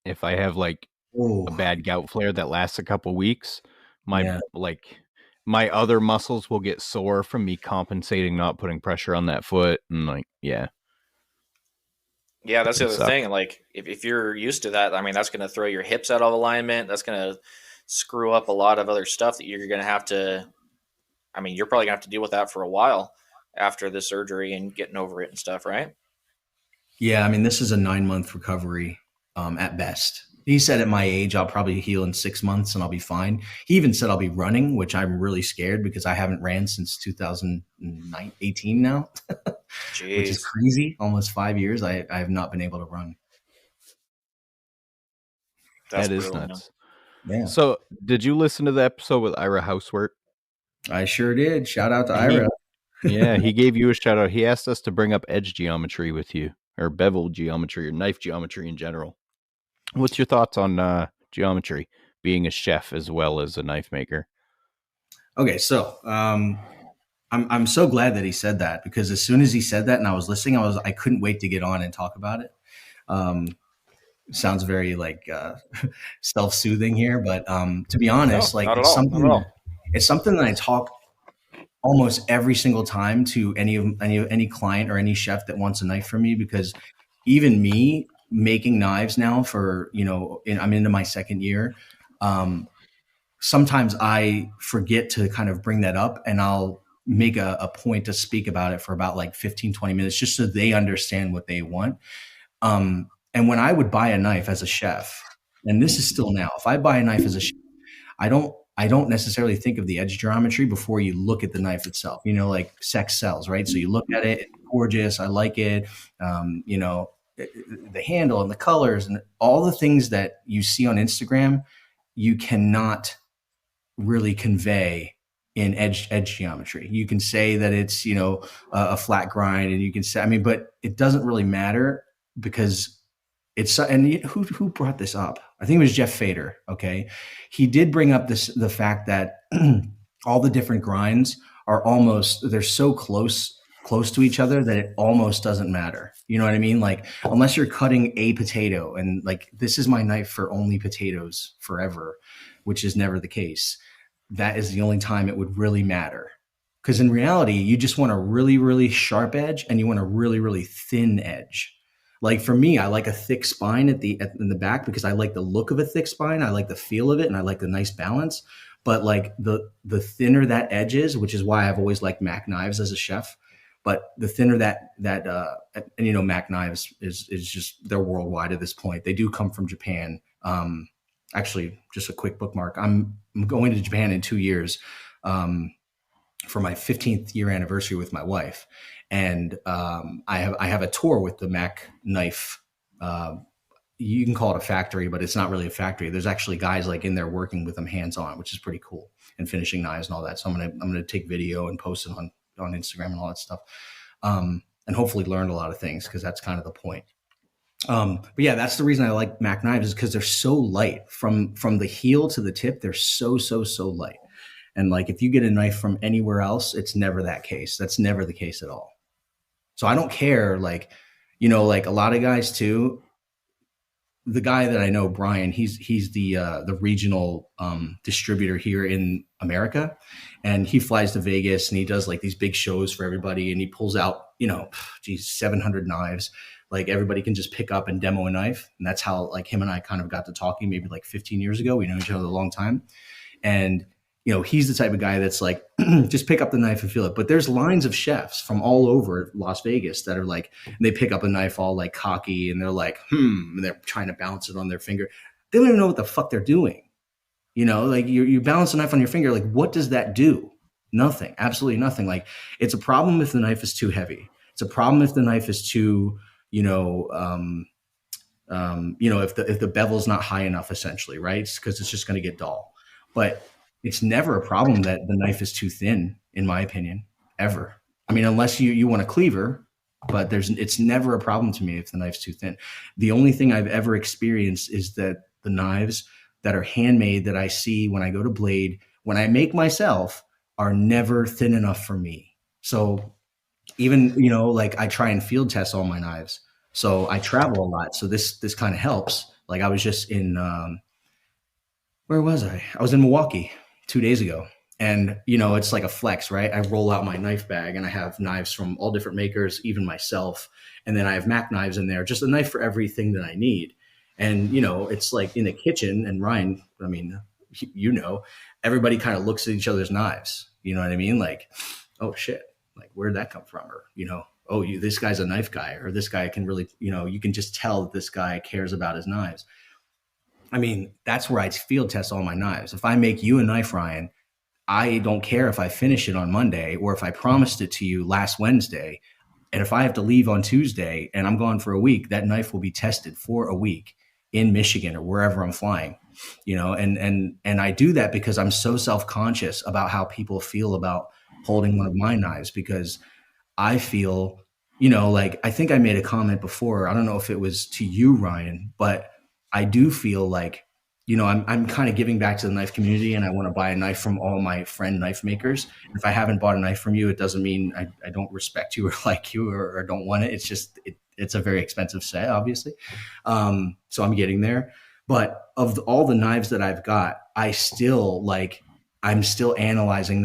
If I have like a bad gout flare that lasts a couple weeks, my other muscles will get sore from me compensating, not putting pressure on that foot. And that's the other thing. Like if you're used to that, I mean, that's going to throw your hips out of alignment. That's going to screw up a lot of other stuff that you're going to have to, you're probably gonna have to deal with that for a while after the surgery and getting over it and stuff. Right. Yeah. This is a 9-month recovery at best. He said at my age, I'll probably heal in 6 months and I'll be fine. He even said I'll be running, which I'm really scared because I haven't ran since 2018 now, which is crazy. Almost 5 years. I have not been able to run. That is nuts. Yeah. So did you listen to the episode with Ira Housework? I sure did. Shout out to Ira. Yeah, he gave you a shout out. He asked us to bring up edge geometry with you, or bevel geometry, or knife geometry in general. What's your thoughts on geometry, being a chef as well as a knife maker? Okay, so I'm so glad that he said that, because as soon as he said that and I was listening, I couldn't wait to get on and talk about it. Sounds very self-soothing here, but to be honest, it's something that I talk almost every single time to any client or any chef that wants a knife from me, because even me making knives now for, I'm into my second year. Sometimes I forget to kind of bring that up, and I'll make a point to speak about it for about 15, 20 minutes, just so they understand what they want. And when I would buy a knife as a chef, and this is still now, if I buy a knife as a chef, I don't necessarily think of the edge geometry before you look at the knife itself. Sex sells, right? So you look at it, it's gorgeous, I like it. The handle and the colors and all the things that you see on Instagram, you cannot really convey in edge geometry. You can say that it's, a flat grind, and you can say, but it doesn't really matter, because it's, and who brought this up? I think it was Jeff Fader. Okay. He did bring up the fact that all the different grinds are they're so close close to each other that it almost doesn't matter. You know what I mean? Like, unless you're cutting a potato and like, this is my knife for only potatoes forever, which is never the case. That is the only time it would really matter. Because in reality, you just want a really, really sharp edge and you want a really, really thin edge. Like for me, I like a thick spine in the back because I like the look of a thick spine. I like the feel of it and I like the nice balance. But like the thinner that edge is, which is why I've always liked Mac knives as a chef. But the thinner that and you know, Mac knives is just, they're worldwide at this point. They do come from Japan. Actually, just a quick bookmark. I'm going to Japan in 2 years for my 15th year anniversary with my wife. And I have a tour with the Mac knife. You can call it a factory, but it's not really a factory. There's actually guys like in there working with them hands on, which is pretty cool, and finishing knives and all that. So I'm gonna take video and post it on Instagram and all that stuff, and hopefully learn a lot of things, because that's kind of the point. But yeah, that's the reason I like Mac knives, is because they're so light from the heel to the tip. They're so light. And like, if you get a knife from anywhere else, it's never that case. That's never the case at all. So I don't care. Like, you know, like a lot of guys too, the guy that I know, Brian, he's the regional distributor here in America, and he flies to Vegas and he does like these big shows for everybody, and he pulls out, you know, 700 knives. Like, everybody can just pick up and demo a knife. And that's how like him and I kind of got to talking maybe like 15 years ago. We know each other a long time. And, you know, he's the type of guy that's like, just pick up the knife and feel it. But there's lines of chefs from all over Las Vegas that are like, they pick up a knife all like cocky and they're like, and they're trying to bounce it on their finger. They don't even know what the fuck they're doing. You know, like you balance a knife on your finger. Like, what does that do? Nothing, absolutely nothing. Like, it's a problem if the knife is too heavy. It's a problem if the knife is too, if the bevel's not high enough, essentially, right? Because it's just going to get dull. But it's never a problem that the knife is too thin, in my opinion, ever. I mean, unless you want a cleaver, but it's never a problem to me if the knife's too thin. The only thing I've ever experienced is that the knives that are handmade that I see when I go to Blade, when I make myself, are never thin enough for me. So even, like, I try and field test all my knives. So I travel a lot. So this kind of helps. Like, I was just in, where was I? I was in Milwaukee 2 days ago. And, it's like a flex, right? I roll out my knife bag and I have knives from all different makers, even myself. And then I have Mac knives in there, just a knife for everything that I need. And, it's like in the kitchen, and Ryan, I mean, everybody kind of looks at each other's knives. You know what I mean? Like, oh shit, like, where'd that come from? Or, oh, this guy's a knife guy, or this guy can really, you can just tell that this guy cares about his knives. I mean, that's where I field test all my knives. If I make you a knife, Ryan, I don't care if I finish it on Monday or if I promised it to you last Wednesday. And if I have to leave on Tuesday and I'm gone for a week, that knife will be tested for a week in Michigan or wherever I'm flying, and I do that because I'm so self-conscious about how people feel about holding one of my knives, because I feel, like, I think I made a comment before. I don't know if it was to you, Ryan, but I do feel like, I'm kind of giving back to the knife community, and I want to buy a knife from all my friend knife makers. If I haven't bought a knife from you, it doesn't mean I don't respect you or like you or don't want it. It's just, it's a very expensive set, obviously. So I'm getting there. But of all the knives that I've got, I'm still analyzing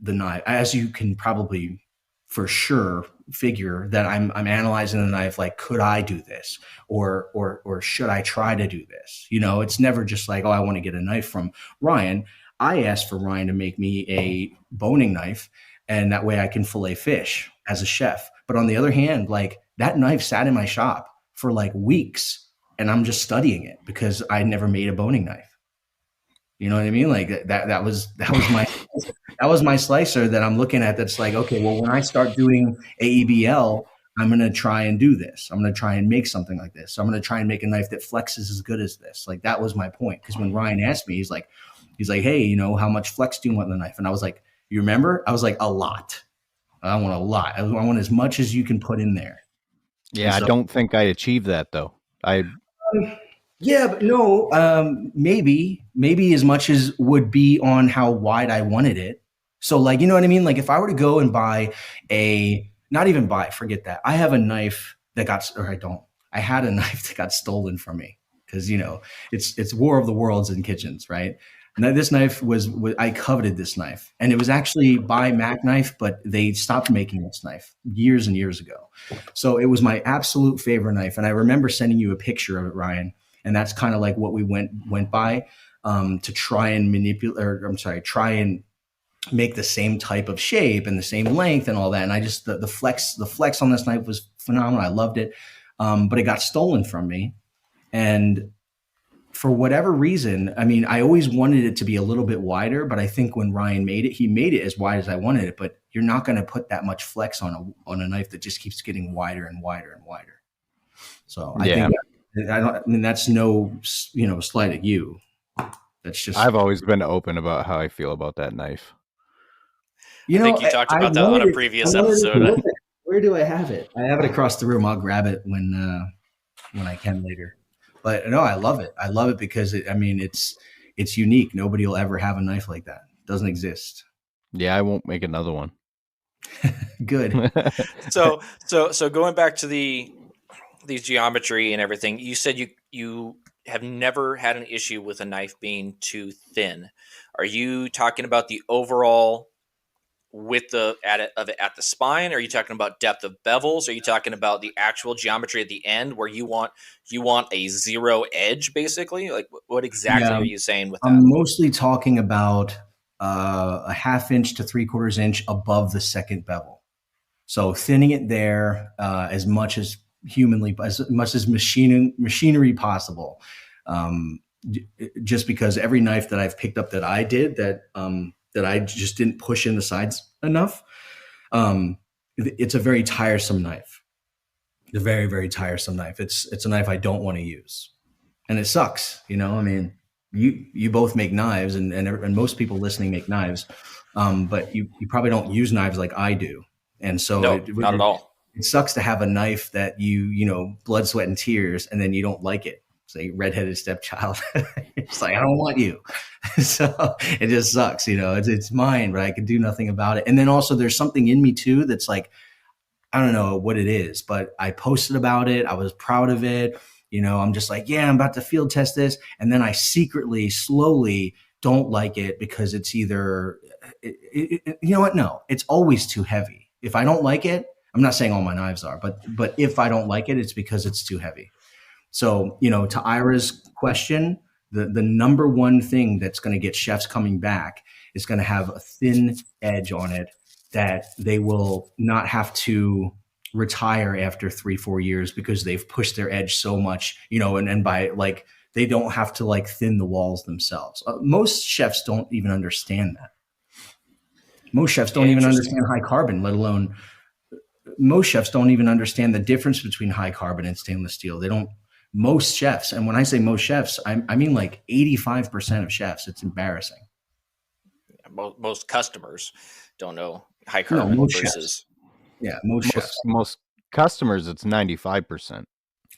the knife. As you can probably for sure figure that I'm analyzing the knife, like, could I do this? Or should I try to do this? It's never just like, oh, I want to get a knife from Ryan. I asked for Ryan to make me a boning knife, and that way I can fillet fish as a chef. But on the other hand, like, that knife sat in my shop for like weeks, and I'm just studying it because I never made a boning knife. You know what I mean? Like, that was my slicer that I'm looking at. That's like, okay, well, when I start doing AEBL, I'm going to try and do this. I'm going to try and make something like this. So I'm going to try and make a knife that flexes as good as this. Like, that was my point. Because when Ryan asked me, he's like, hey, how much flex do you want in the knife? And I was like, you remember? I was like, a lot. I want a lot. I want as much as you can put in there. Yeah, so, I don't think I achieved that, though. Yeah, but no, maybe as much as would be on how wide I wanted it. So, like, you know what I mean? Like, if I were to go and buy a not even buy, forget that. I have a knife that got, or I don't, I had a knife that got stolen from me because, it's War of the Worlds in kitchens, right? Now, this knife was I coveted this knife, and it was actually by Mac Knife, but they stopped making this knife years and years ago. So it was my absolute favorite knife, and I remember sending you a picture of it, Ryan. And that's kind of like what we went by to try and manipulate, or I'm sorry, try and make the same type of shape and the same length and all that. And I just the flex on this knife was phenomenal. I loved it, but it got stolen from me, and for whatever reason, I mean, I always wanted it to be a little bit wider, but I think when Ryan made it, he made it as wide as I wanted it. But you're not going to put that much flex on a knife that just keeps getting wider and wider and wider. So I think that's no, slight at you. That's just, I've always been open about how I feel about that knife. I think you talked about that on a previous episode. Where do I have it? I have it across the room. I'll grab it when I can later. But no, I love it. I love it because it's unique. Nobody will ever have a knife like that. It doesn't exist. Yeah, I won't make another one. Good. So going back to these geometry and everything, you said you have never had an issue with a knife being too thin. Are you talking about the overall width of it at the spine? Are you talking about depth of bevels? Are you talking about the actual geometry at the end where you want a zero edge, basically? Like, what exactly are you saying with that? I'm mostly talking about a 1/2 inch to 3/4 inch above the second bevel. So thinning it there as much as machinery possible. Just because every knife that I've picked up that I did that I just didn't push in the sides enough, it's a very tiresome knife. A very, very tiresome knife. It's a knife I don't want to use, and it sucks. I mean, you both make knives, and most people listening make knives, but you probably don't use knives like I do, and so not at all. It sucks to have a knife that you blood, sweat, and tears, and then you don't like it. It's like redheaded stepchild. It's like, I don't want you. So it just sucks, it's mine, but I can do nothing about it. And then also there's something in me too that's like, I don't know what it is, but I posted about it. I was proud of it. I'm just like, yeah, I'm about to field test this. And then I secretly, slowly don't like it because it's either, you know what? No, it's always too heavy. If I don't like it, I'm not saying all my knives are, but if I don't like it, it's because it's too heavy. So, to Ira's question, the number one thing that's going to get chefs coming back is going to have a thin edge on it that they will not have to retire after 3-4 years because they've pushed their edge so much, and by like, they don't have to like thin the walls themselves. Most chefs don't even understand that. Most chefs don't even understand high carbon, let alone most chefs don't even understand the difference between high carbon and stainless steel. They don't. Most chefs, and when I say most chefs, I mean like 85% of chefs. It's embarrassing. Most customers don't know high carbon versus. Chefs. Yeah, most chefs. Most customers, it's 95%.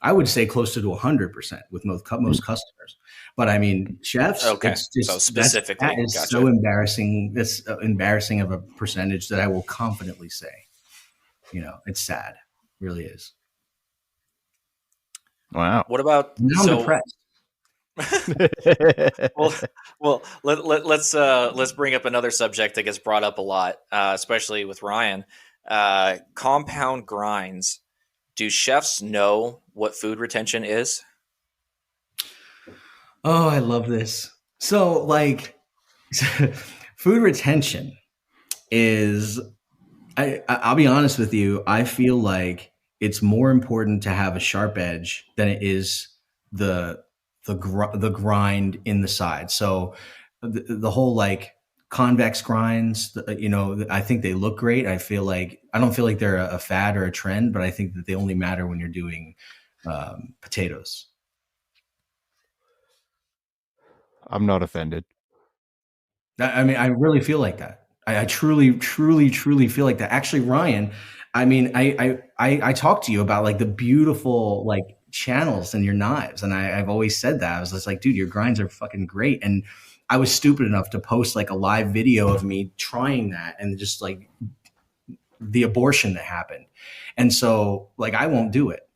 I would say closer to 100% with most customers. But I mean, chefs. Okay, it's just, so specifically, that is so embarrassing. That's embarrassing of a percentage that I will confidently say. It's sad. It really is. Wow. What about now I'm depressed. Let's bring up another subject that gets brought up a lot, especially with Ryan. Compound grinds. Do chefs know what food retention is? Oh, I love this. So, like, food retention is. I'll be honest with you. I feel like it's more important to have a sharp edge than it is the grind in the side. So the whole like convex grinds, I think they look great. I don't feel like they're a fad or a trend, but I think that they only matter when you're doing potatoes. I'm not offended. I mean, I really feel like that. I truly, truly, truly feel like that. Actually, Ryan, I mean, I talked to you about like the beautiful like channels in your knives, and I've always said that. I was just like, dude, your grinds are fucking great. And I was stupid enough to post like a live video of me trying that and just like the abortion that happened. And so like, I won't do it.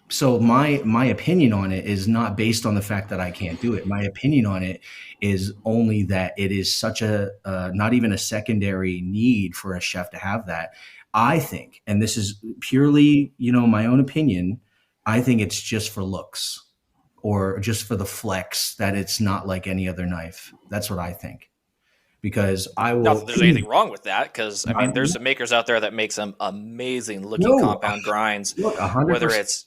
So my opinion on it is not based on the fact that I can't do it. My opinion on it is only that it is such a not even a secondary need for a chef to have that. I think, and this is purely, my own opinion, I think it's just for looks or just for the flex, that it's not like any other knife. That's what I think. Because I will. Not that there's anything wrong with that, because I mean, there's some makers out there that make some amazing looking compound grinds, look, whether it's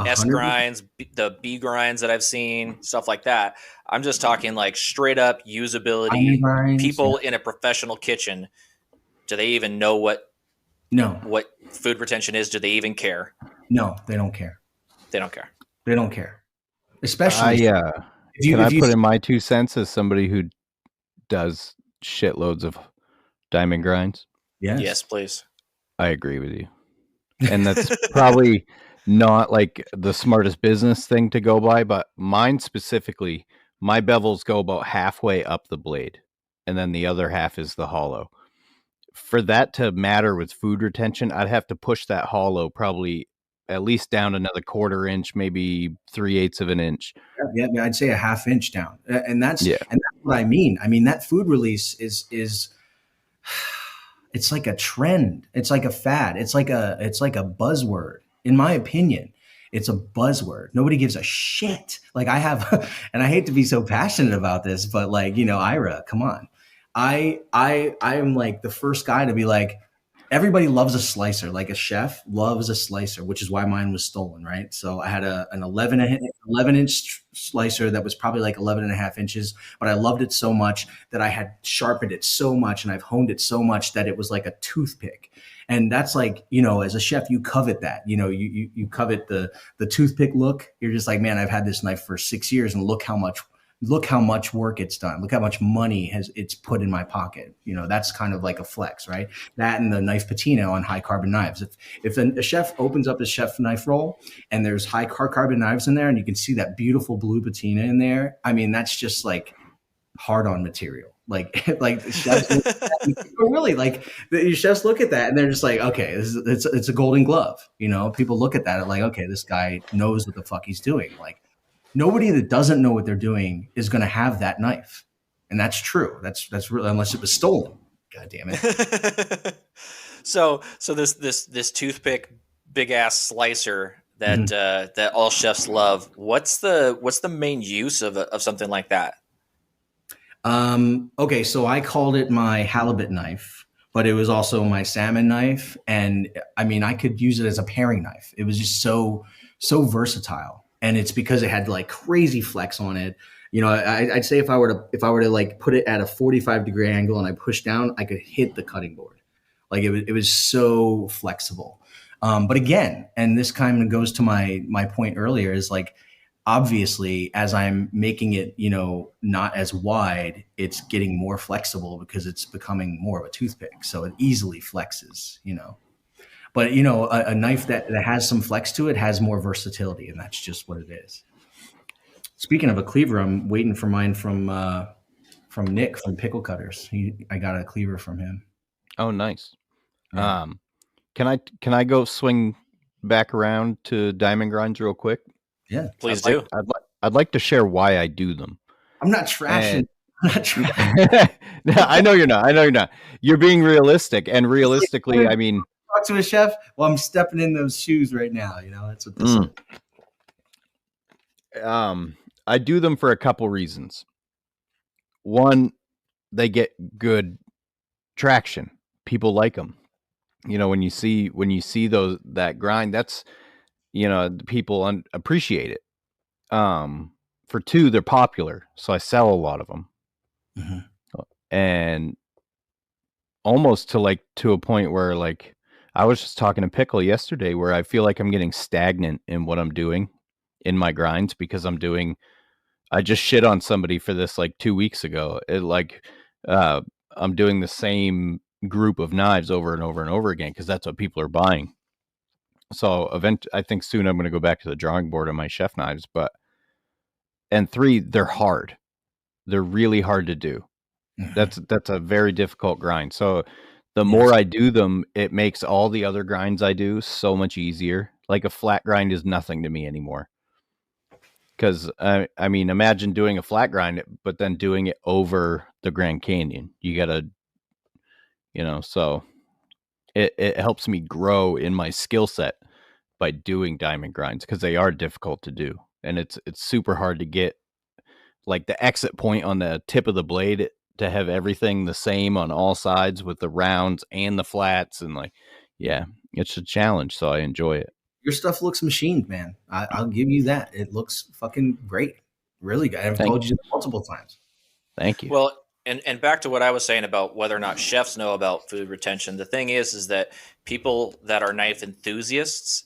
S grinds, the B grinds that I've seen, stuff like that. I'm just talking like straight up usability. Grinds, people in a professional kitchen, do they even know what food retention is? Do they even care? No, they don't care. They don't care. They don't care. Especially can I put in my 2 cents as somebody who does shitloads of diamond grinds? Yes, please. I agree with you. And that's probably not like the smartest business thing to go by, but mine specifically, my bevels go about halfway up the blade, and then the other half is the hollow. For that to matter with food retention, I'd have to push that hollow probably at least down another 1/4 inch, maybe 3/8 of an inch. Yeah, I'd say a 1/2 inch down, and that's what I mean. I mean, that food release is it's like a trend. It's like a fad. It's like a buzzword. In my opinion, it's a buzzword. Nobody gives a shit. Like I have, and I hate to be so passionate about this, but like, Ira, come on. I am like the first guy to be like, everybody loves a slicer. Like a chef loves a slicer, which is why mine was stolen, right? So I had an 11 inch slicer that was probably like 11.5 inches, but I loved it so much that I had sharpened it so much and I've honed it so much that it was like a toothpick. And that's like, as a chef, you covet that, you covet the toothpick look. You're just like, man, I've had this knife for 6 years and look how much work it's done. Look how much money it's put in my pocket. That's kind of like a flex, right? That and the knife patina on high carbon knives. If a chef opens up his chef knife roll and there's high carbon knives in there and you can see that beautiful blue patina in there, I mean, that's just like hard on material. Like the chefs, really, like the chefs look at that and they're just like, okay, it's a golden glove. People look at that and like, okay, this guy knows what the fuck he's doing. Like, nobody that doesn't know what they're doing is going to have that knife. And that's true. That's really, unless it was stolen. God damn it. So this toothpick big ass slicer that that all chefs love. What's the main use of something like that? Okay, so I called it my halibut knife, but it was also my salmon knife. And I mean, I could use it as a paring knife. It was just so versatile. And it's because it had like crazy flex on it. I'd say if I were to like put it at a 45-degree angle and I push down, I could hit the cutting board. Like it was so flexible. But again, and this kind of goes to my point earlier, is like, obviously, as I'm making it, not as wide, it's getting more flexible because it's becoming more of a toothpick. So it easily flexes, But, a knife that has some flex to it has more versatility, and that's just what it is. Speaking of a cleaver, I'm waiting for mine from Nick from Pickle Cutters. I got a cleaver from him. Oh, nice. Yeah. Can I go swing back around to diamond grinds real quick? Yeah, please do. I'd like to share why I do them. I'm not trashing. No, I know you're not. You're being realistic, and realistically, I mean, talk to a chef. Well, I'm stepping in those shoes right now. That's what this is. I do them for a couple reasons. One, they get good traction. People like them. When you see that grind, that's people appreciate it. For two, they're popular, so I sell a lot of them, and almost to a point where, like, I was just talking to Pickle yesterday, where I feel like I'm getting stagnant in what I'm doing in my grinds because I just shit on somebody for this like 2 weeks ago. I'm doing the same group of knives over and over and over again because that's what people are buying. So I think soon I'm going to go back to the drawing board on my chef knives. And three, they're hard. They're really hard to do. That's a very difficult grind. So the more I do them, it makes all the other grinds I do so much easier. Like a flat grind is nothing to me anymore. Because, I mean, imagine doing a flat grind, but then doing it over the Grand Canyon. You got to, so it helps me grow in my skill set by doing diamond grinds because they are difficult to do. And it's super hard to get like the exit point on the tip of the blade to have everything the same on all sides with the rounds and the flats. And like, yeah, it's a challenge. So I enjoy it. Your stuff looks machined, man. I'll give you that. It looks fucking great. Really good. I've told you multiple times. Thank you. Well, and back to what I was saying about whether or not chefs know about food retention. The thing is that people that are knife enthusiasts,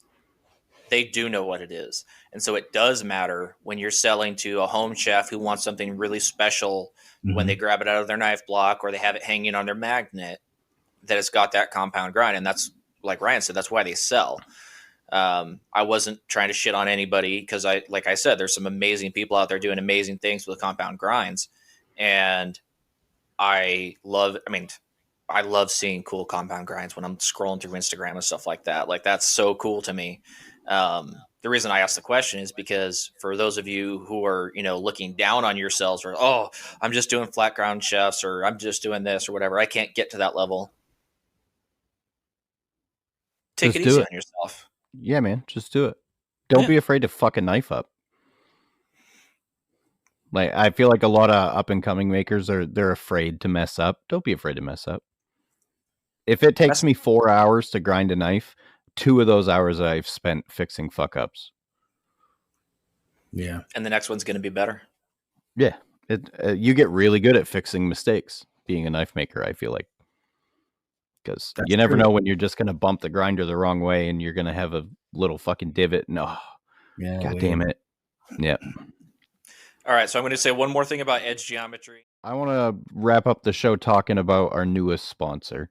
they do know what it is. And so it does matter when you're selling to a home chef who wants something really special when they grab it out of their knife block or they have it hanging on their magnet, that it's got that compound grind. And that's, like Ryan said, that's why they sell. I wasn't trying to shit on anybody because like I said, there's some amazing people out there doing amazing things with compound grinds. And I love seeing cool compound grinds when I'm scrolling through Instagram and stuff like that. Like, that's so cool to me. The reason I asked the question is because for those of you who are, looking down on yourselves or, oh, I'm just doing flat ground chefs or I'm just doing this or whatever, I can't get to that level. Take it easy on yourself. Yeah, man, just do it. Don't be afraid to fuck a knife up. Like, I feel like a lot of up and coming makers they're afraid to mess up. Don't be afraid to mess up. If it takes me 4 hours to grind a knife, 2 of those hours I've spent fixing fuck ups. Yeah. And the next one's going to be better. Yeah. You get really good at fixing mistakes being a knife maker, I feel like. Because you never know when you're just going to bump the grinder the wrong way and you're going to have a little fucking divot. And God damn it. Yeah. All right. So I'm going to say one more thing about edge geometry. I want to wrap up the show talking about our newest sponsor.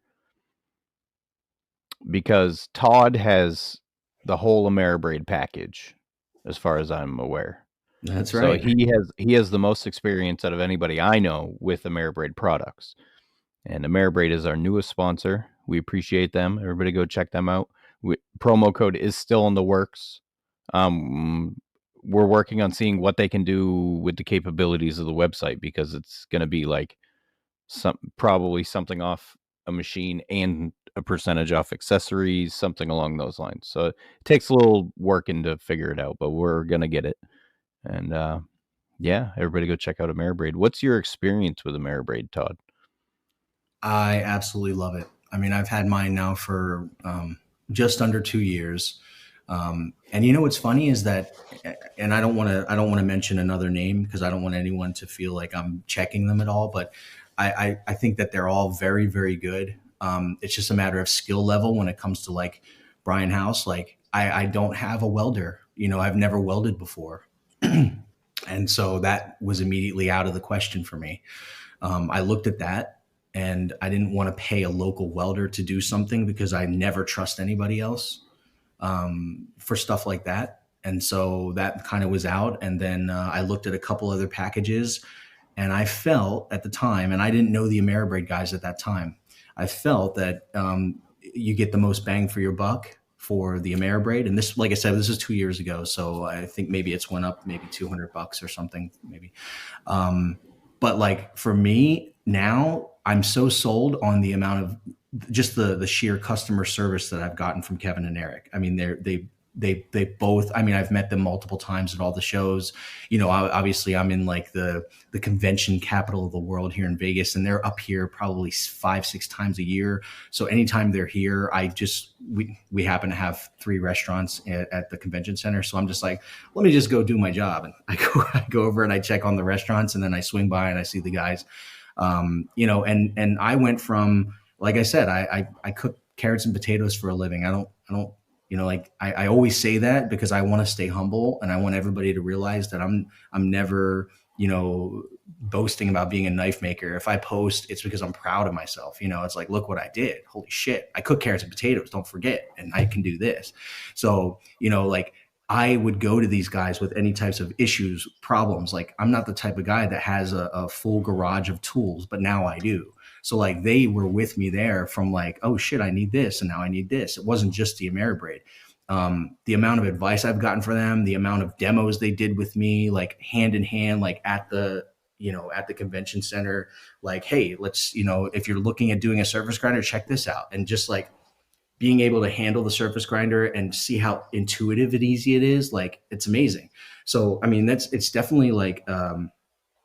Because Todd has the whole Ameribraid package, as far as I'm aware. That's right. So he has the most experience out of anybody I know with Ameribraid products. And Ameribraid is our newest sponsor. We appreciate them. Everybody go check them out. Promo code is still in the works. We're working on seeing what they can do with the capabilities of the website because it's going to be like probably something off a machine and a percentage off accessories, something along those lines. So it takes a little working to figure it out, but we're going to get it. And yeah, everybody go check out Ameribraid. What's your experience with Ameribraid, Todd? I absolutely love it. I mean, I've had mine now for just under 2 years. And what's funny is that, and I don't want to mention another name because I don't want anyone to feel like I'm checking them at all, but I think that they're all very, very good. It's just a matter of skill level when it comes to like Brian House. Like I don't have a welder, I've never welded before. And so that was immediately out of the question for me. I looked at that. And I didn't want to pay a local welder to do something because I never trust anybody else for stuff like that. And so that kind of was out. And then I looked at a couple other packages and I felt at the time, and I didn't know the Ameribraid guys at that time, I felt that you get the most bang for your buck for the Ameribraid. And this, like I said, this is 2 years ago. So I think maybe it's went up maybe $200 or something, maybe. But like for me now, I'm so sold on the amount of just the sheer customer service that I've gotten from Kevin and Eric. I mean, they both, I mean, I've met them multiple times at all the shows. Obviously I'm in like the convention capital of the world here in Vegas, and they're up here probably 5-6 times a year. So anytime they're here, we happen to have 3 restaurants at the convention center. So I'm just like, let me just go do my job. And I go over and I check on the restaurants, and then I swing by and I see the guys. And I went from, like I said, I cook carrots and potatoes for a living. I don't, I always say that because I want to stay humble and I want everybody to realize that I'm never, boasting about being a knife maker. If I post, it's because I'm proud of myself. It's like, look what I did. Holy shit. I cook carrots and potatoes. Don't forget. And I can do this. So, I would go to these guys with any types of issues, problems. Like I'm not the type of guy that has a full garage of tools, but now I do. So like they were with me there from like, oh shit, I need this, and now I need this. It wasn't just the Ameribraid. The amount of advice I've gotten for them, the amount of demos they did with me, like hand in hand, like at the convention center, like, hey, let's, if you're looking at doing a surface grinder, check this out. And just like being able to handle the surface grinder and see how intuitive and easy it is, like it's amazing. So, I mean, it's definitely like,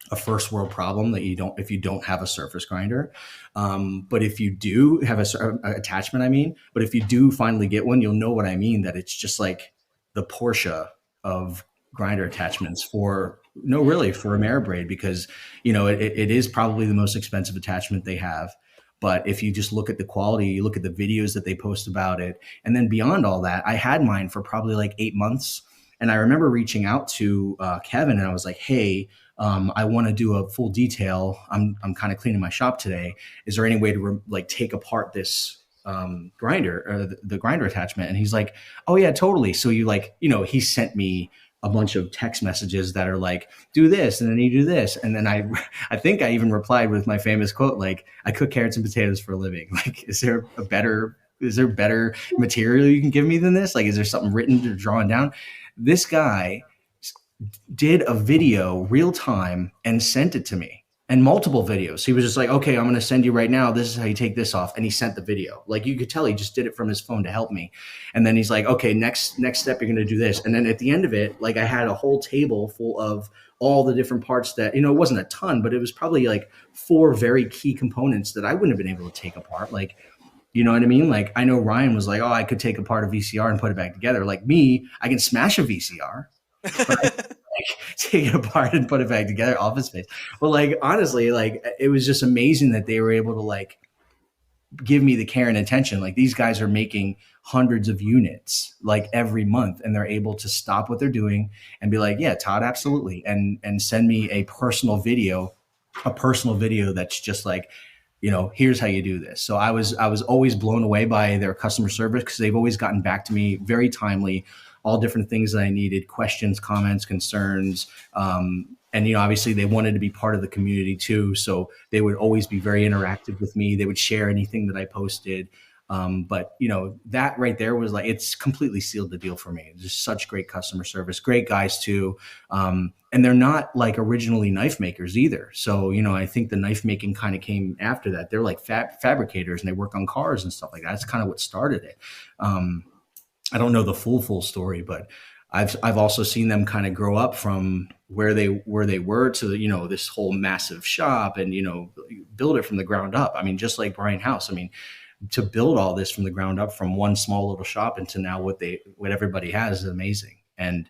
a first world problem that if you don't have a surface grinder. But if you do have a attachment, but if you do finally get one, you'll know what I mean, that it's just like the Porsche of grinder attachments for Ameribraid, because, it is probably the most expensive attachment they have. But if you just look at the quality, you look at the videos that they post about it, and then beyond all that, I had mine for probably like 8 months. And I remember reaching out to Kevin, and I was like, hey, I want to do a full detail. I'm kind of cleaning my shop today. Is there any way to take apart this grinder, or the grinder attachment? And he's like, oh yeah, totally. So he sent me a bunch of text messages that are like, do this, and then you do this. And then I think I even replied with my famous quote, like, I cook carrots and potatoes for a living. Like, is there better material you can give me than this? Like, is there something written or drawn down? This guy did a video real time and sent it to me, and multiple videos. He was just like, okay, I'm going to send you right now. This is how you take this off. And he sent the video. Like, you could tell he just did it from his phone to help me. And then he's like, okay, next step, you're going to do this. And then at the end of it, like, I had a whole table full of all the different parts that, it wasn't a ton, but it was probably like 4 very key components that I wouldn't have been able to take apart. Like, you know what I mean? Like, I know Ryan was like, oh, I could take apart a VCR and put it back together. Like me, I can smash a VCR. Take it apart and put it back together, Office Space. But like, honestly, like, it was just amazing that they were able to like give me the care and attention. Like, these guys are making hundreds of units like every month, and they're able to stop what they're doing and be like, yeah, Todd, absolutely. And send me a personal video that's just like, here's how you do this. So I was always blown away by their customer service, because they've always gotten back to me very timely, all different things that I needed, questions, comments, concerns. And, obviously they wanted to be part of the community too. So they would always be very interactive with me. They would share anything that I posted. But that right there was like, it's completely sealed the deal for me. Just such great customer service, great guys too. And they're not like originally knife makers either. So, I think the knife making kind of came after that. They're like fabricators, and they work on cars and stuff like that. That's kind of what started it. I don't know the full story, but I've also seen them kind of grow up from where they were to, this whole massive shop, and, build it from the ground up. I mean, just like Brian House, to build all this from the ground up, from one small little shop into now what everybody has, is amazing. And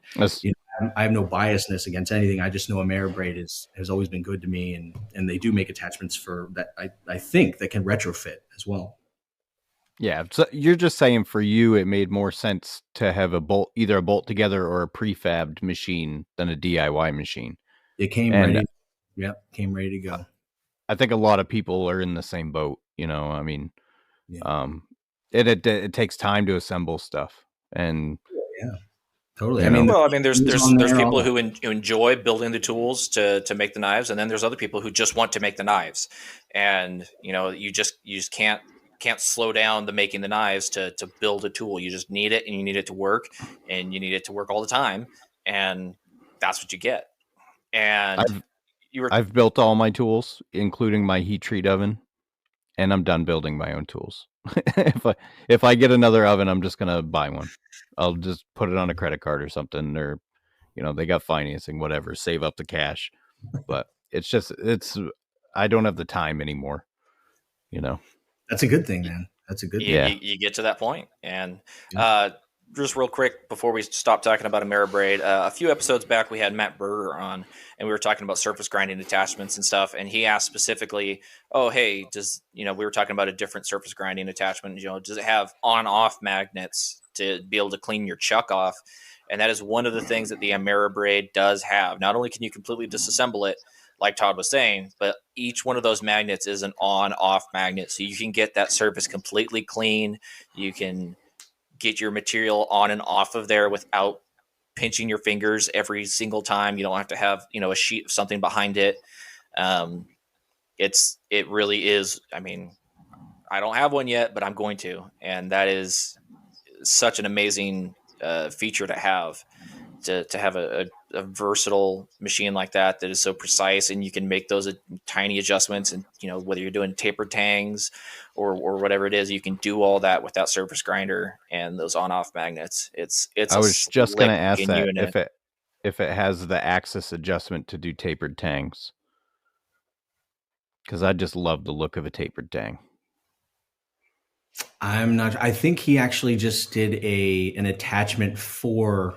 I have no biasness against anything. I just know Ameribraid has always been good to me, and they do make attachments for that. I think that can retrofit as well. Yeah, so you're just saying for you, it made more sense to have either a bolt together or a prefabbed machine than a DIY machine. It came ready. Yeah, came ready to go. I think a lot of people are in the same boat. Yeah. It takes time to assemble stuff, and yeah, totally. There's people who enjoy building the tools to make the knives, and then there's other people who just want to make the knives, and you just can't slow down the making the knives to build a tool. You just need it, and you need it to work, and you need it to work all the time, and that's what you get. And I've built all my tools, including my heat treat oven, and I'm done building my own tools. If I get another oven, I'm just gonna buy one. I'll just put it on a credit card or something, or they got financing, whatever, save up the cash. But I don't have the time anymore. That's a good thing, man. That's a good thing. Yeah. You get to that point. And just real quick, before we stop talking about Ameribraid, a few episodes back, we had Matt Berger on, and we were talking about surface grinding attachments and stuff. And he asked specifically, oh, hey, we were talking about a different surface grinding attachment. Does it have on-off magnets to be able to clean your chuck off? And that is one of the things that the Ameribraid does have. Not only can you completely disassemble it, like Todd was saying, but each one of those magnets is an on-off magnet. So you can get that surface completely clean. You can get your material on and off of there without pinching your fingers every single time. You don't have to have, a sheet of something behind it. it really is. I mean, I don't have one yet, but I'm going to, and that is such an amazing feature to have a versatile machine like that is so precise, and you can make those tiny adjustments, and whether you're doing tapered tangs or whatever it is, you can do all that with that surface grinder and those on-off magnets. It's I was just going to ask that unit. if it has the axis adjustment to do tapered tangs, because I just love the look of a tapered tang. I'm not. I think he actually just did an attachment for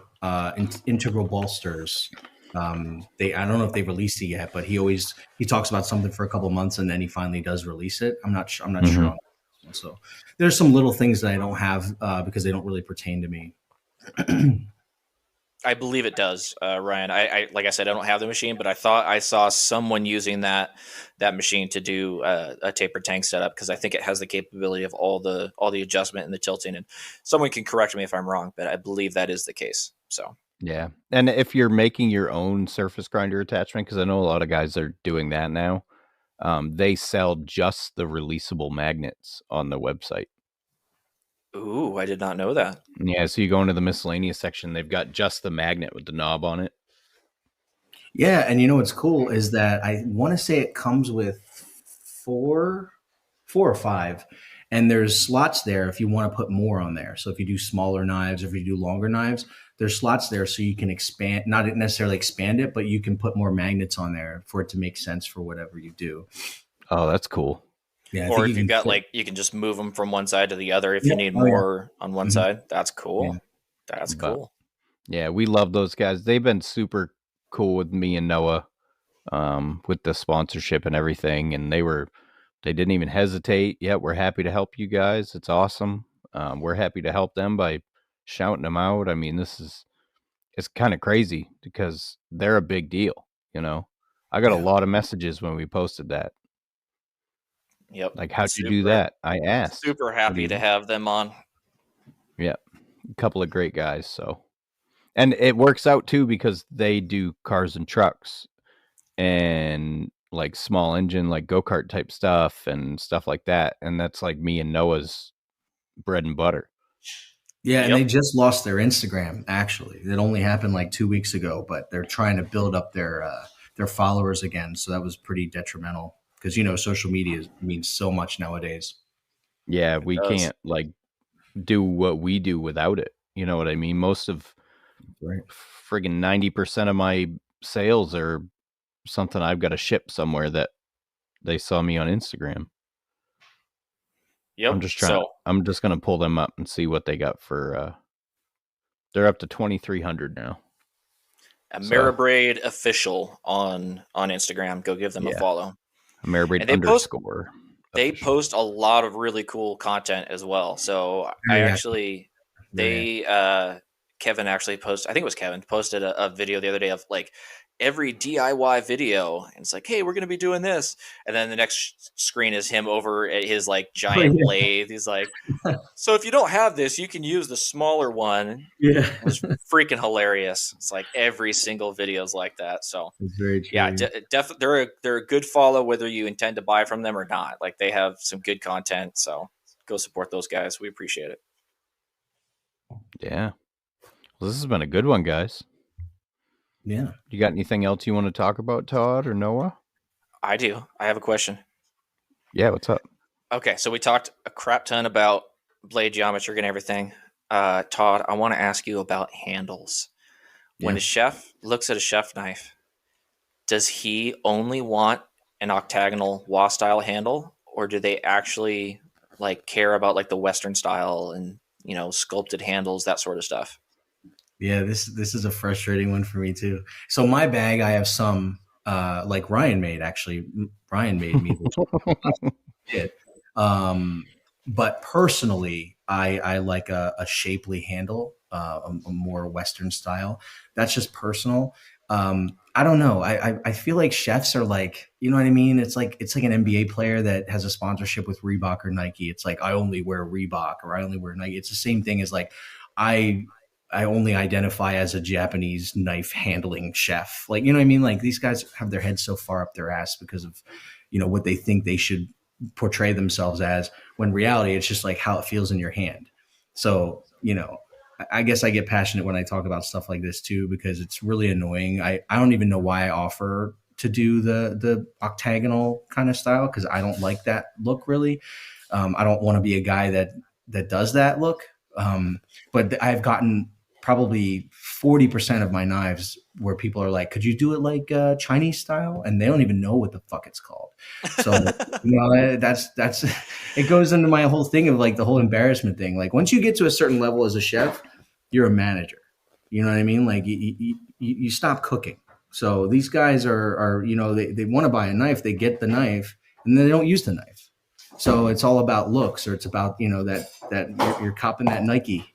integral bolsters. I don't know if they released it yet, but he talks about something for a couple months and then he finally does release it. I'm not sure on that one. So there's some little things that I don't have because they don't really pertain to me. I believe it does, Ryan. I like I said, I don't have the machine, but I thought I saw someone using that machine to do a tapered tank setup, because I think it has the capability of all the adjustment and the tilting. And someone can correct me if I'm wrong, but I believe that is the case. So yeah, and if you're making your own surface grinder attachment, because I know a lot of guys are doing that now, they sell just the releasable magnets on the website. Ooh, I did not know that. Yeah, so you go into the miscellaneous section, they've got just the magnet with the knob on it. Yeah, and what's cool is that I want to say it comes with four or five, and there's slots there if you want to put more on there. So if you do smaller knives, if you do longer knives, there's slots there so you can expand, not necessarily expand it, but you can put more magnets on there for it to make sense for whatever you do. Oh, that's cool. Yeah, or if you've got you can just move them from one side to the other if you need more on one side. That's cool. Yeah. That's cool. Yeah, we love those guys. They've been super cool with me and Noah with the sponsorship and everything, and they didn't even hesitate. Yeah, we're happy to help you guys. It's awesome. We're happy to help them by shouting them out. I mean, it's kind of crazy because they're a big deal. I got a lot of messages when we posted that. Yep. Like, how'd you do that? I asked. Super happy to have them on. Yeah. A couple of great guys. So, and it works out too, because they do cars and trucks and like small engine, like go-kart type stuff and stuff like that. And that's like me and Noah's bread and butter. Yeah. And they just lost their Instagram. Actually, it only happened like 2 weeks ago, but they're trying to build up their followers again. So that was pretty detrimental. Because, social media means so much nowadays. Yeah, we can't like do what we do without it. You know what I mean? Most of friggin' 90% of my sales are something I've got to ship somewhere that they saw me on Instagram. Yep. I'm just going to pull them up and see what they got for, they're up to 2,300 now. Ameribraid official on Instagram. Go give them a follow. Ameribraid _ They post a lot of really cool content as well. So Kevin actually posted, I think it was Kevin, posted a video the other day of like every DIY video. And it's like, hey, we're going to be doing this. And then the next screen is him over at his like giant lathe. He's like, so if you don't have this, you can use the smaller one. Yeah. It was freaking hilarious. It's like every single video is like that. So it's very true. Yeah, definitely they're a good follow whether you intend to buy from them or not. Like they have some good content. So go support those guys. We appreciate it. Yeah. Well, this has been a good one, guys. Yeah. You got anything else you want to talk about, Todd or Noah? I do. I have a question. Yeah, what's up? Okay, so we talked a crap ton about blade geometry and everything. Todd, I want to ask you about handles. When a chef looks at a chef knife, does he only want an octagonal Wa style handle, or do they actually like care about like the Western style and sculpted handles, that sort of stuff? Yeah, this is a frustrating one for me too. So my bag, I have some like Ryan made. Actually, Ryan made me this. But personally, I like a shapely handle, a more Western style. That's just personal. I don't know. I feel like chefs are like, you know what I mean? It's like an NBA player that has a sponsorship with Reebok or Nike. It's like, I only wear Reebok or I only wear Nike. It's the same thing as like, I only identify as a Japanese knife handling chef. Like, you know what I mean? Like these guys have their heads so far up their ass because of, what they think they should portray themselves as, when in reality it's just like how it feels in your hand. So, I guess I get passionate when I talk about stuff like this too, because it's really annoying. I don't even know why I offer to do the octagonal kind of style, because I don't like that look really. I don't want to be a guy that does that look. But I've gotten probably 40% of my knives where people are like, could you do it like Chinese style? And they don't even know what the fuck it's called. So, that's it goes into my whole thing of like the whole embarrassment thing. Like once you get to a certain level as a chef, you're a manager. You know what I mean? Like you stop cooking. So these guys are they want to buy a knife, they get the knife, and then they don't use the knife. So it's all about looks, or it's about, that you're copping that Nike.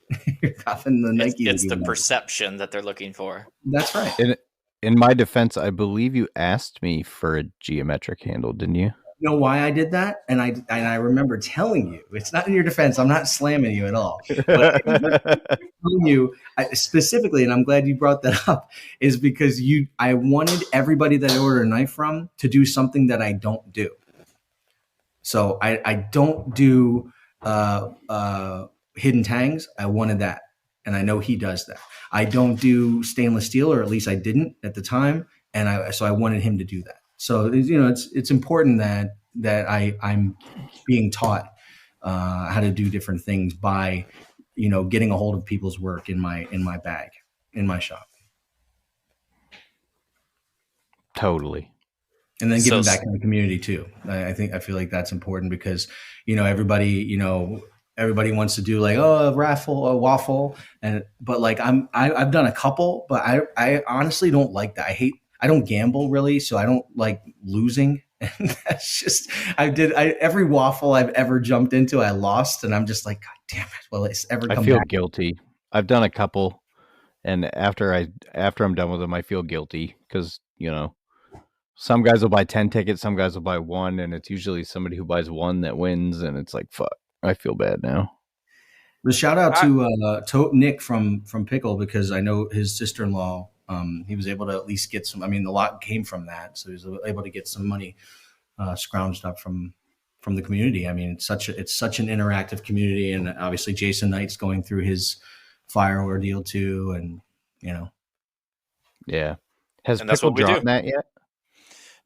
You're copping the Nike. It's the perception that they're looking for. That's right. In my defense, I believe you asked me for a geometric handle, didn't you? You know why I did that? And I remember telling you, it's not in your defense. I'm not slamming you at all. But telling you specifically, and I'm glad you brought that up, is because I wanted everybody that I order a knife from to do something that I don't do. So I don't do hidden tangs. I wanted that. And I know he does that. I don't do stainless steel, or at least I didn't at the time. And so I wanted him to do that. So, it's important that I'm being taught how to do different things by, getting a hold of people's work in my bag, in my shop. Totally. And then giving back to the community too. I feel like that's important because, everybody wants to do like, a raffle, a waffle. But like I've done a couple, but I honestly don't like that. I don't gamble really. So I don't like losing. And that's just, every waffle I've ever jumped into, I lost. And I'm just like, God damn it. Will it's ever come back? I feel guilty. I've done a couple. And after I'm done with them, I feel guilty because, some guys will buy 10 tickets, some guys will buy one, and it's usually somebody who buys one that wins, and it's like, fuck, I feel bad now. The shout out to Nick from Pickle, because I know his sister-in-law, he was able to at least get some, the lot came from that, so he was able to get some money scrounged up from the community. It's such an interactive community, and obviously Jason Knight's going through his fire ordeal too, and Yeah. Has Pickle dropped that yet?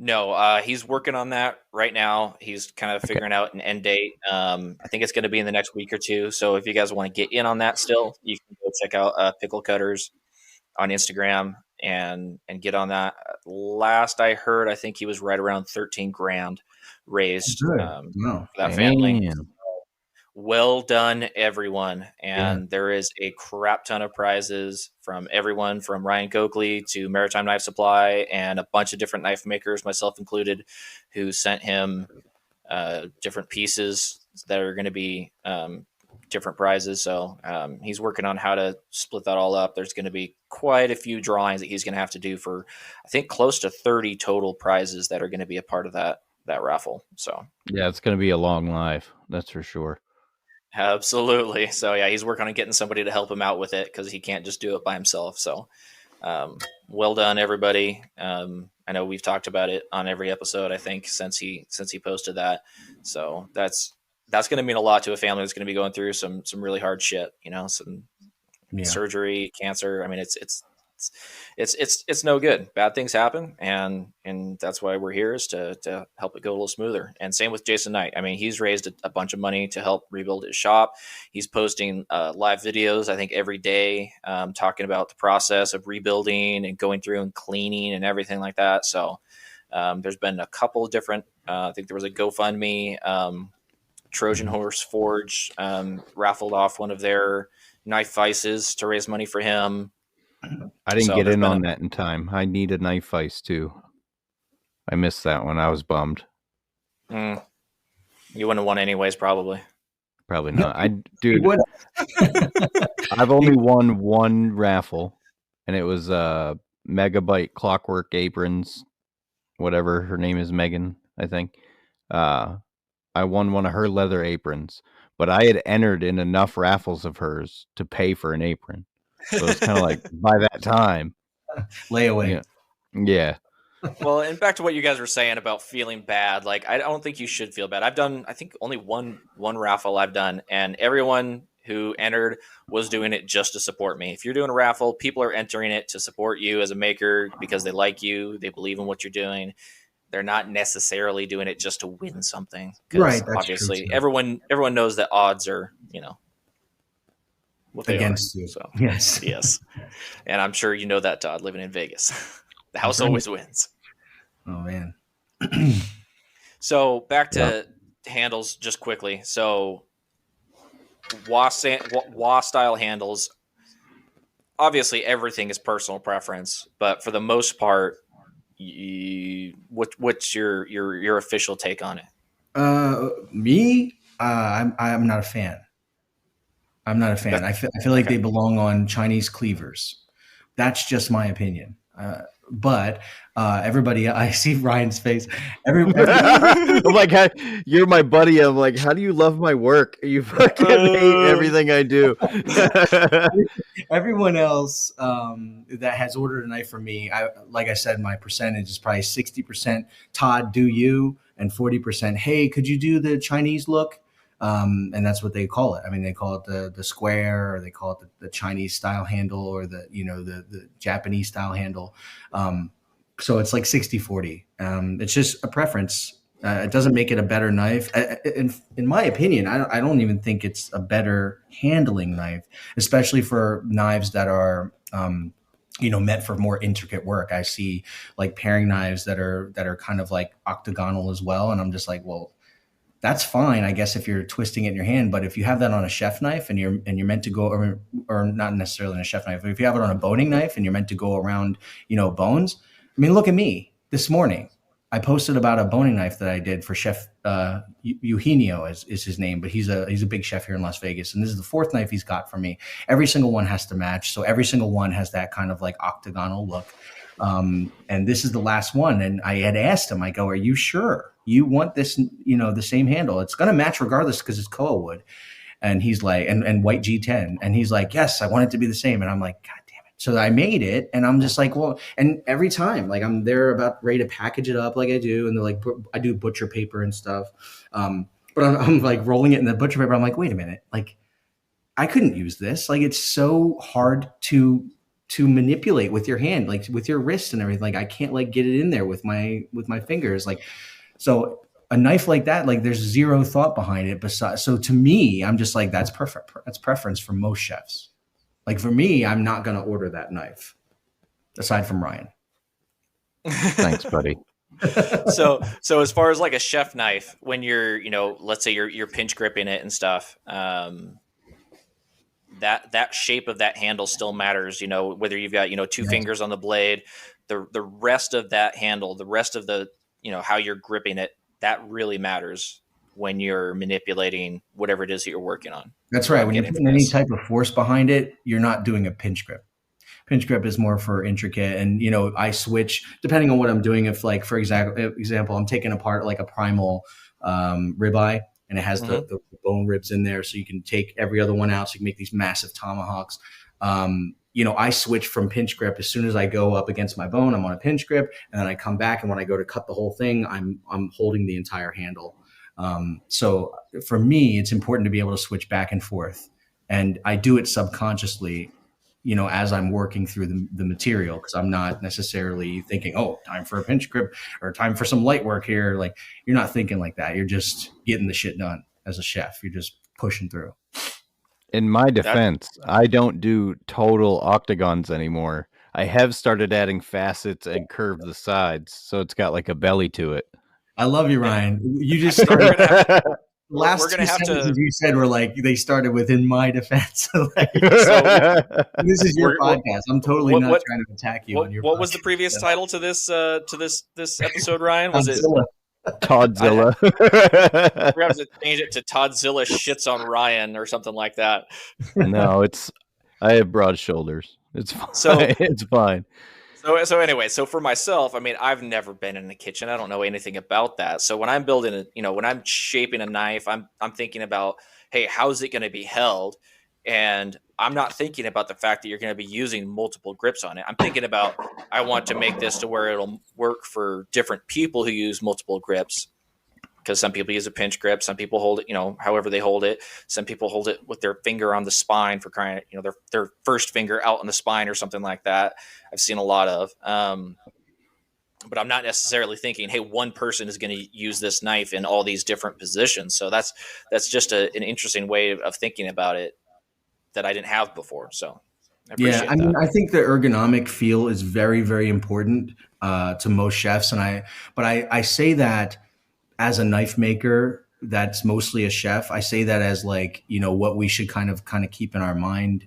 No, he's working on that right now. He's kind of figuring out an end date. I think it's going to be in the next week or two. So if you guys want to get in on that still, you can go check out Pickle Cutters on Instagram and get on that. Last I heard, I think he was right around 13 grand raised for that family. Well done, everyone. And there is a crap ton of prizes from everyone from Ryan Coakley to Maritime Knife Supply and a bunch of different knife makers, myself included, who sent him different pieces that are going to be different prizes. So he's working on how to split that all up. There's going to be quite a few drawings that he's going to have to do for, I think, close to 30 total prizes that are going to be a part of that raffle. So yeah, it's going to be a long life. That's for sure. Absolutely. So yeah, he's working on getting somebody to help him out with it because he can't just do it by himself. So well done, everybody. I know we've talked about it on every episode, I think, since he posted that. So that's going to mean a lot to a family that's going to be going through some really hard shit, some surgery, cancer. It's no good. Bad things happen, and that's why we're here, is to help it go a little smoother. And same with Jason Knight. He's raised a bunch of money to help rebuild his shop. He's posting live videos, I think, every day, talking about the process of rebuilding and going through and cleaning and everything like that. So there's been a couple of different. I think there was a GoFundMe. Trojan Horse Forge raffled off one of their knife vices to raise money for him. I didn't get in on that in time. I need a knife vice too. I missed that one. I was bummed. You wouldn't have won anyways, probably. Probably not. Dude, I've only won one raffle, and it was Megabyte Clockwork Aprons, whatever her name is, Megan, I think. I won one of her leather aprons, but I had entered in enough raffles of hers to pay for an apron. So it's kind of like by that time, layaway. Yeah. Well, and back to what you guys were saying about feeling bad. Like, I don't think you should feel bad. I've done, I think, only one raffle I've done, and everyone who entered was doing it just to support me. If you're doing a raffle, people are entering it to support you as a maker because they like you, they believe in what you're doing. They're not necessarily doing it just to win something. Right. That's obviously true, everyone knows that odds are, what they against are. you. So Yes. yes. And I'm sure you know that, Todd, living in Vegas. The house always wins. Oh man. So back to handles just quickly. So WA style handles, obviously everything is personal preference, but for the most part, what's your official take on it? Me, I'm not a fan. I'm not a fan. I feel like they belong on Chinese cleavers. That's just my opinion. But everybody, I see Ryan's face. I'm like, you're my buddy. I'm like, how do you love my work? You fucking hate everything I do. Everyone else that has ordered a knife from me, like I said, my percentage is probably 60% Todd, do you, and 40%, hey, could you do the Chinese look? And that's what they call it. I mean, they call it the square, or they call it the Chinese style handle, or the Japanese style handle. So it's like 60-40. It's just a preference. It doesn't make it a better knife. In my opinion, I don't even think it's a better handling knife, especially for knives that are meant for more intricate work. I see like paring knives that are kind of like octagonal as well, and I'm just like, well, that's fine, I guess, if you're twisting it in your hand. But if you have that on a chef knife and you're meant to go, or not necessarily on a chef knife, but if you have it on a boning knife and you're meant to go around, bones. I mean, look at me this morning. I posted about a boning knife that I did for Chef Eugenio is his name, but he's a big chef here in Las Vegas, and this is the fourth knife he's got for me. Every single one has to match, so every single one has that kind of like octagonal look. And this is the last one. And I had asked him, I go, are you sure you want this, the same handle? It's going to match regardless because it's koa wood. And he's like, and white G10. And he's like, yes, I want it to be the same. And I'm like, God damn it. So I made it, and I'm just like, well, and every time, like, I'm there about ready to package it up like I do. And they're like, I do butcher paper and stuff. But I'm like rolling it in the butcher paper. I'm like, wait a minute. Like, I couldn't use this. Like, it's so hard to manipulate with your hand, like with your wrist and everything. Like, I can't like get it in there with my fingers. Like, so a knife like that, like there's zero thought behind it. Besides, so to me, I'm just like, that's perfect. That's preference for most chefs. Like for me, I'm not going to order that knife aside from Ryan. Thanks, buddy. So as far as like a chef knife, when you're, let's say you're pinch gripping it and stuff, that shape of that handle still matters, whether you've got, two fingers on the blade, the rest of that handle, the rest of the, how you're gripping it, that really matters when you're manipulating whatever it is that you're working on. That's right. When you're putting any type of force behind it, you're not doing a pinch grip. Pinch grip is more for intricate. And, I switch depending on what I'm doing. If like, for example, I'm taking apart like a primal ribeye, and it has the bone ribs in there, so you can take every other one out, so you can make these massive tomahawks. I switch from pinch grip as soon as I go up against my bone. I'm on a pinch grip, and then I come back, and when I go to cut the whole thing, I'm holding the entire handle. So for me, it's important to be able to switch back and forth, and I do it subconsciously, as I'm working through the material, because I'm not necessarily thinking, oh, time for a pinch grip or time for some light work here. Like, you're not thinking like that. You're just getting the shit done as a chef. You're just pushing through. In my defense, I don't do total octagons anymore. I have started adding facets and curve the sides, so it's got like a belly to it. I love you, Ryan. You just started. Last two sentences you said were like, they started with "in my defense." So this is your podcast. I'm totally not trying to attack you. What was the previous title to this episode, Ryan? Was it Toddzilla? We have to change it to Toddzilla shits on Ryan or something like that. No, I have broad shoulders. It's fine. It's fine. So anyway, for myself, I mean, I've never been in the kitchen. I don't know anything about that. So when I'm building when I'm shaping a knife, I'm thinking about, hey, how's it going to be held? And I'm not thinking about the fact that you're going to be using multiple grips on it. I'm thinking about, I want to make this to where it'll work for different people who use multiple grips. Because some people use a pinch grip, some people hold it, however they hold it. Some people hold it with their finger on the spine for crying, their first finger out on the spine or something like that. I've seen a lot of, but I'm not necessarily thinking, hey, one person is going to use this knife in all these different positions. So that's just an interesting way of thinking about it that I didn't have before. So I appreciate that. I think the ergonomic feel is very, very important to most chefs. But I say that as a knife maker that's mostly a chef, I say that as like, what we should kind of keep in our mind,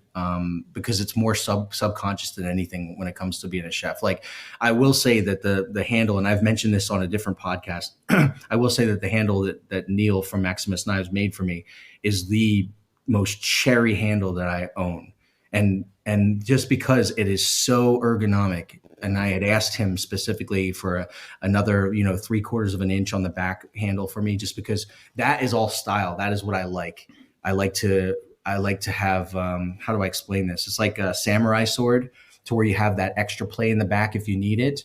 because it's more subconscious than anything when it comes to being a chef. Like, I will say that the handle, and I've mentioned this on a different podcast, I will say that the handle that Neil from Maximus Knives made for me is the most cherry handle that I own. And just because it is so ergonomic, and I had asked him specifically for another, 3/4 of an inch on the back handle for me, just because that is all style. That is what I like. I like to have, how do I explain this? It's like a samurai sword, to where you have that extra play in the back if you need it.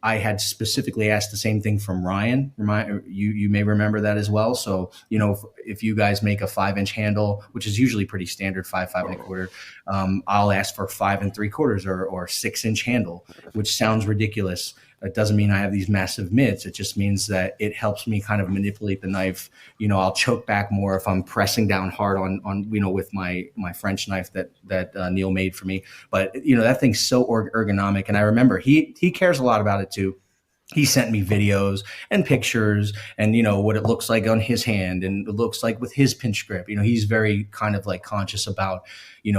I had specifically asked the same thing from Ryan. You may remember that as well. So, if you guys make a 5-inch handle, which is usually pretty standard, 5.25, I'll ask for 5 3/4 or 6-inch handle, which sounds ridiculous. It doesn't mean I have these massive mitts. It just means that it helps me kind of manipulate the knife. I'll choke back more if I'm pressing down hard on with my French knife that Neil made for me. But, that thing's so ergonomic. And I remember he cares a lot about it too. He sent me videos and pictures and, what it looks like on his hand and it looks like with his pinch grip. He's very kind of like conscious about,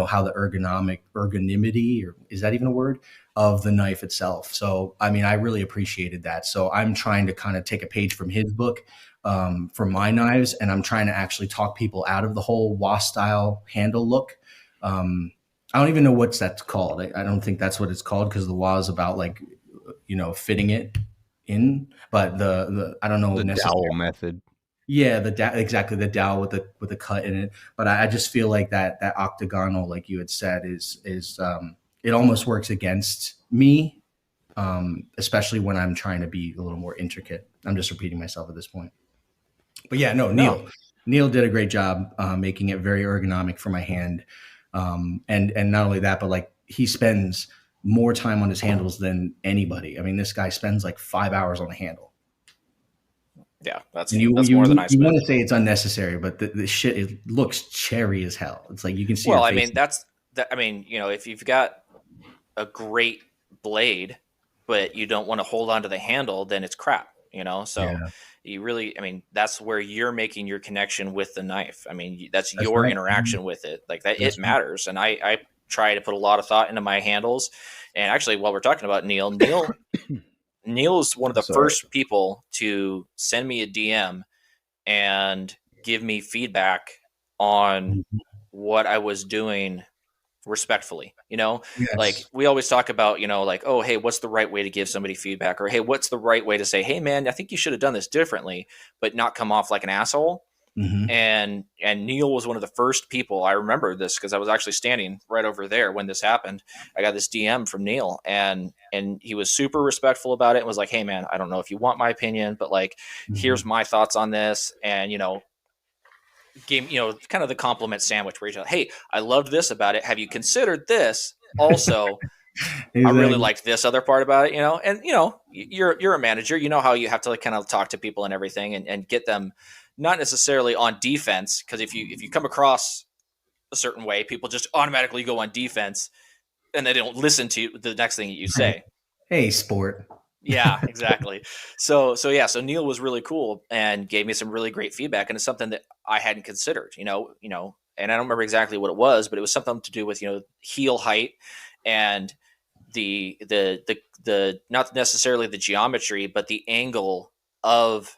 how the ergonomity, or is that even a word, of the knife itself. So, I really appreciated that. So I'm trying to kind of take a page from his book for my knives. And I'm trying to actually talk people out of the whole WA style handle look. I don't even know what's that's called. I don't think that's what it's called, because the WA is about like, fitting it in, but the I don't know, the dowel method. Yeah, exactly, the dowel with the cut in it. But I just feel like that octagonal, like you had said, is it almost works against me, especially when I'm trying to be a little more intricate. I'm just repeating myself at this point. But yeah, Neil did a great job making it very ergonomic for my hand, and not only that, but like he spends more time on his handles than anybody. This guy spends like 5 hours on a handle. Yeah, that's more than I spend. You want to say it's unnecessary, but the shit, it looks cherry as hell. It's like you can see. Well, if you've got a great blade, but you don't want to hold onto the handle, then it's crap. So yeah. You really, that's where you're making your connection with the knife. That's your right. interaction with it. Like that, it matters. And I try to put a lot of thought into my handles. And actually, while we're talking about Neil is one of the first people to send me a DM and give me feedback on what I was doing respectfully. Yes. Like we always talk about, like, oh, hey, what's the right way to give somebody feedback? Or, hey, what's the right way to say, hey, man, I think you should have done this differently, but not come off like an asshole. Mm-hmm. And Neil was one of the first people. I remember this because I was actually standing right over there when this happened. I got this DM from Neil, and he was super respectful about it and was like, hey, man, I don't know if you want my opinion, but like, here's my thoughts on this. And, gave, kind of the compliment sandwich where he's like, hey, I loved this about it. Have you considered this? Also, exactly. I really liked this other part about it, and, you're a manager, how you have to like kind of talk to people and everything and get them not necessarily on defense. Cause if you come across a certain way, people just automatically go on defense and they don't listen to the next thing that you say. Hey, sport. Yeah, exactly. So Neil was really cool and gave me some really great feedback. And it's something that I hadn't considered, and I don't remember exactly what it was, but it was something to do with, heel height and the not necessarily the geometry, but the angle of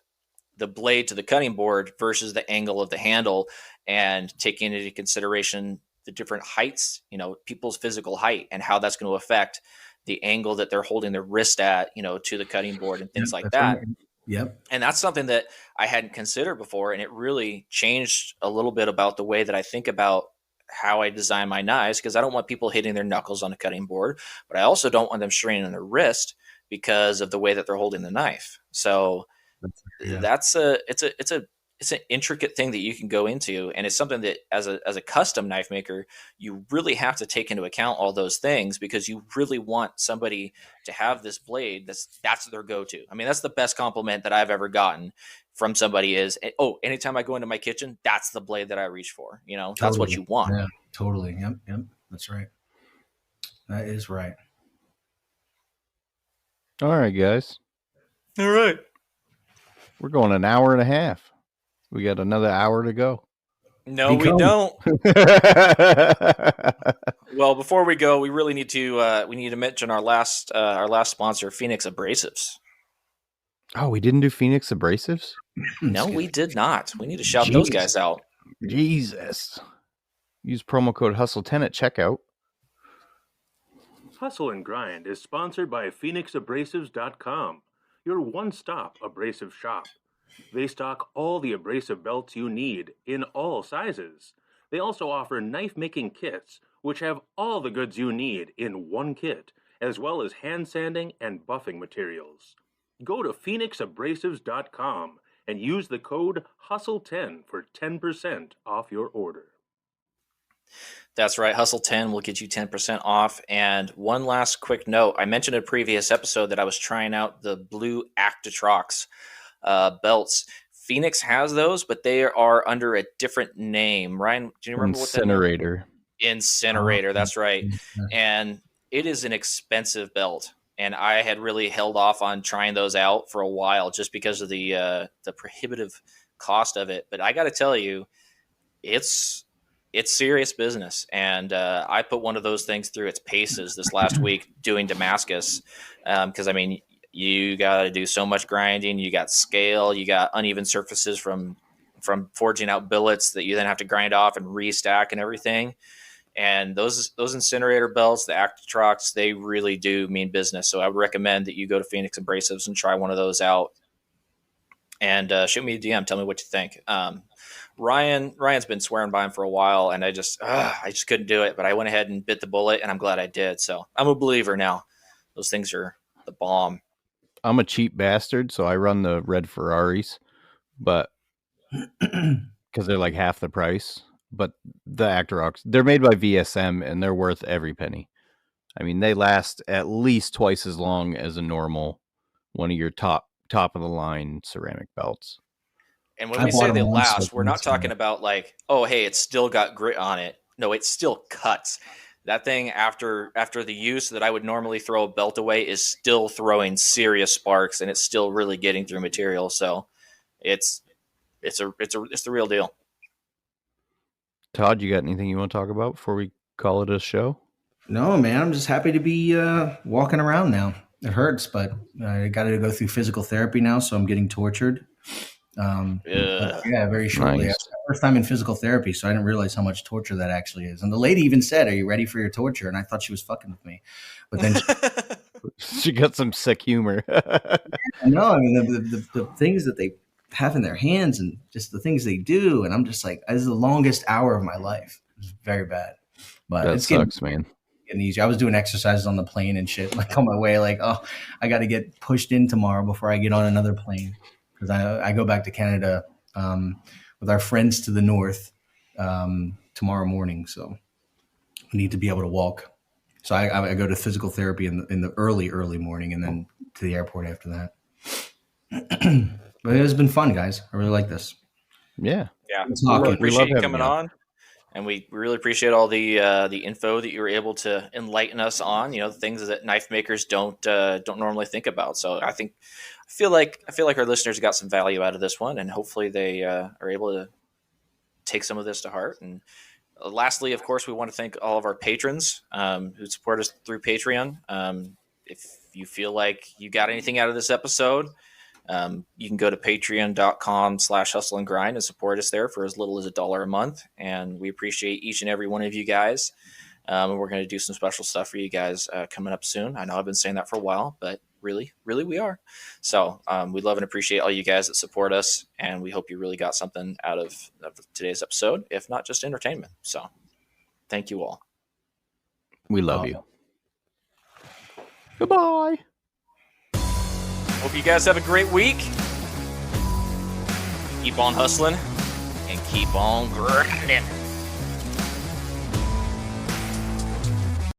the blade to the cutting board versus the angle of the handle, and taking into consideration the different heights, people's physical height and how that's going to affect the angle that they're holding their wrist at, to the cutting board and things like that. Right. Yep. And that's something that I hadn't considered before. And it really changed a little bit about the way that I think about how I design my knives, because I don't want people hitting their knuckles on a cutting board, but I also don't want them straining their wrist because of the way that they're holding the knife. So it's an intricate thing that you can go into, and it's something that as a custom knife maker, you really have to take into account all those things, because you really want somebody to have this blade that's their go-to. I mean, that's the best compliment that I've ever gotten from somebody is, oh, anytime I go into my kitchen, that's the blade that I reach for. That's what you want. Yeah, totally. Yep. That's right. That is right. All right, guys. All right. We're going an hour and a half. We got another hour to go. No, we don't. Well, before we go, we really need to mention our last sponsor, Phoenix Abrasives. Oh, we didn't do Phoenix Abrasives? No, we did not. We need to shout those guys out. Jesus. Use promo code HUSTLE10 at checkout. Hustle and Grind is sponsored by PhoenixAbrasives.com, your one-stop abrasive shop. They stock all the abrasive belts you need in all sizes. They also offer knife-making kits, which have all the goods you need in one kit, as well as hand sanding and buffing materials. Go to PhoenixAbrasives.com and use the code HUSTLE10 for 10% off your order. That's right. Hustle 10 will get you 10% off. And one last quick note. I mentioned in a previous episode that I was trying out the blue Actitrox belts. Phoenix has those, but they are under a different name. Ryan, do you remember what that Incinerator. Incinerator, that's right. And it is an expensive belt. And I had really held off on trying those out for a while just because of the prohibitive cost of it. But I got to tell you, it's serious business. And I put one of those things through its paces this last week doing Damascus. Because, I mean, you got to do so much grinding. You got scale. You got uneven surfaces from forging out billets that you then have to grind off and restack and everything. And those incinerator belts, the Actitrox, they really do mean business. So I would recommend that you go to Phoenix Abrasives and try one of those out. And shoot me a DM. Tell me what you think. Ryan's been swearing by him for a while, and I just couldn't do it. But I went ahead and bit the bullet, and I'm glad I did. So I'm a believer now. Those things are the bomb. I'm a cheap bastard, so I run the red Ferraris, but because they're like half the price. But the Actirox, they're made by VSM, and they're worth every penny. I mean, they last at least twice as long as a normal one of your top of the line ceramic belts. And when we say they last, we're not talking about like, oh, hey, it's still got grit on it. No, it still cuts. That thing after the use that I would normally throw a belt away is still throwing serious sparks, and it's still really getting through material. So it's the real deal. Todd, you got anything you want to talk about before we call it a show? No, man. I'm just happy to be walking around now. It hurts, but I got to go through physical therapy now, so I'm getting tortured. Very shortly. Nice. First time in physical therapy, so I didn't realize how much torture that actually is. And the lady even said, "Are you ready for your torture?" And I thought she was fucking with me, but then she got some sick humor. No, I mean the things that they have in their hands and just the things they do, and I'm just like, this is the longest hour of my life. It's very bad, but that sucks, man. Getting easier. I was doing exercises on the plane and shit, like on my way, like, oh, I got to get pushed in tomorrow before I get on another plane, because I go back to Canada with our friends to the north tomorrow morning, so we need to be able to walk. So I go to physical therapy in the early morning, and then to the airport after that. But it has been fun, guys. I really like this. Yeah. We appreciate you coming on, and we really appreciate all the info that you were able to enlighten us on. You know, things that knife makers don't normally think about. So I feel like our listeners got some value out of this one, and hopefully they are able to take some of this to heart. And lastly, of course, we want to thank all of our patrons who support us through Patreon. If you feel like you got anything out of this episode, you can go to patreon.com/hustleandgrind and support us there for as little as $1 a month. And we appreciate each and every one of you guys. And we're going to do some special stuff for you guys coming up soon. I know I've been saying that for a while, but really we are. So we love and appreciate all you guys that support us. And we hope you really got something out of today's episode, if not just entertainment. So Thank you all. We love you. Goodbye. Hope you guys have a great week. Keep on hustling and keep on grinding.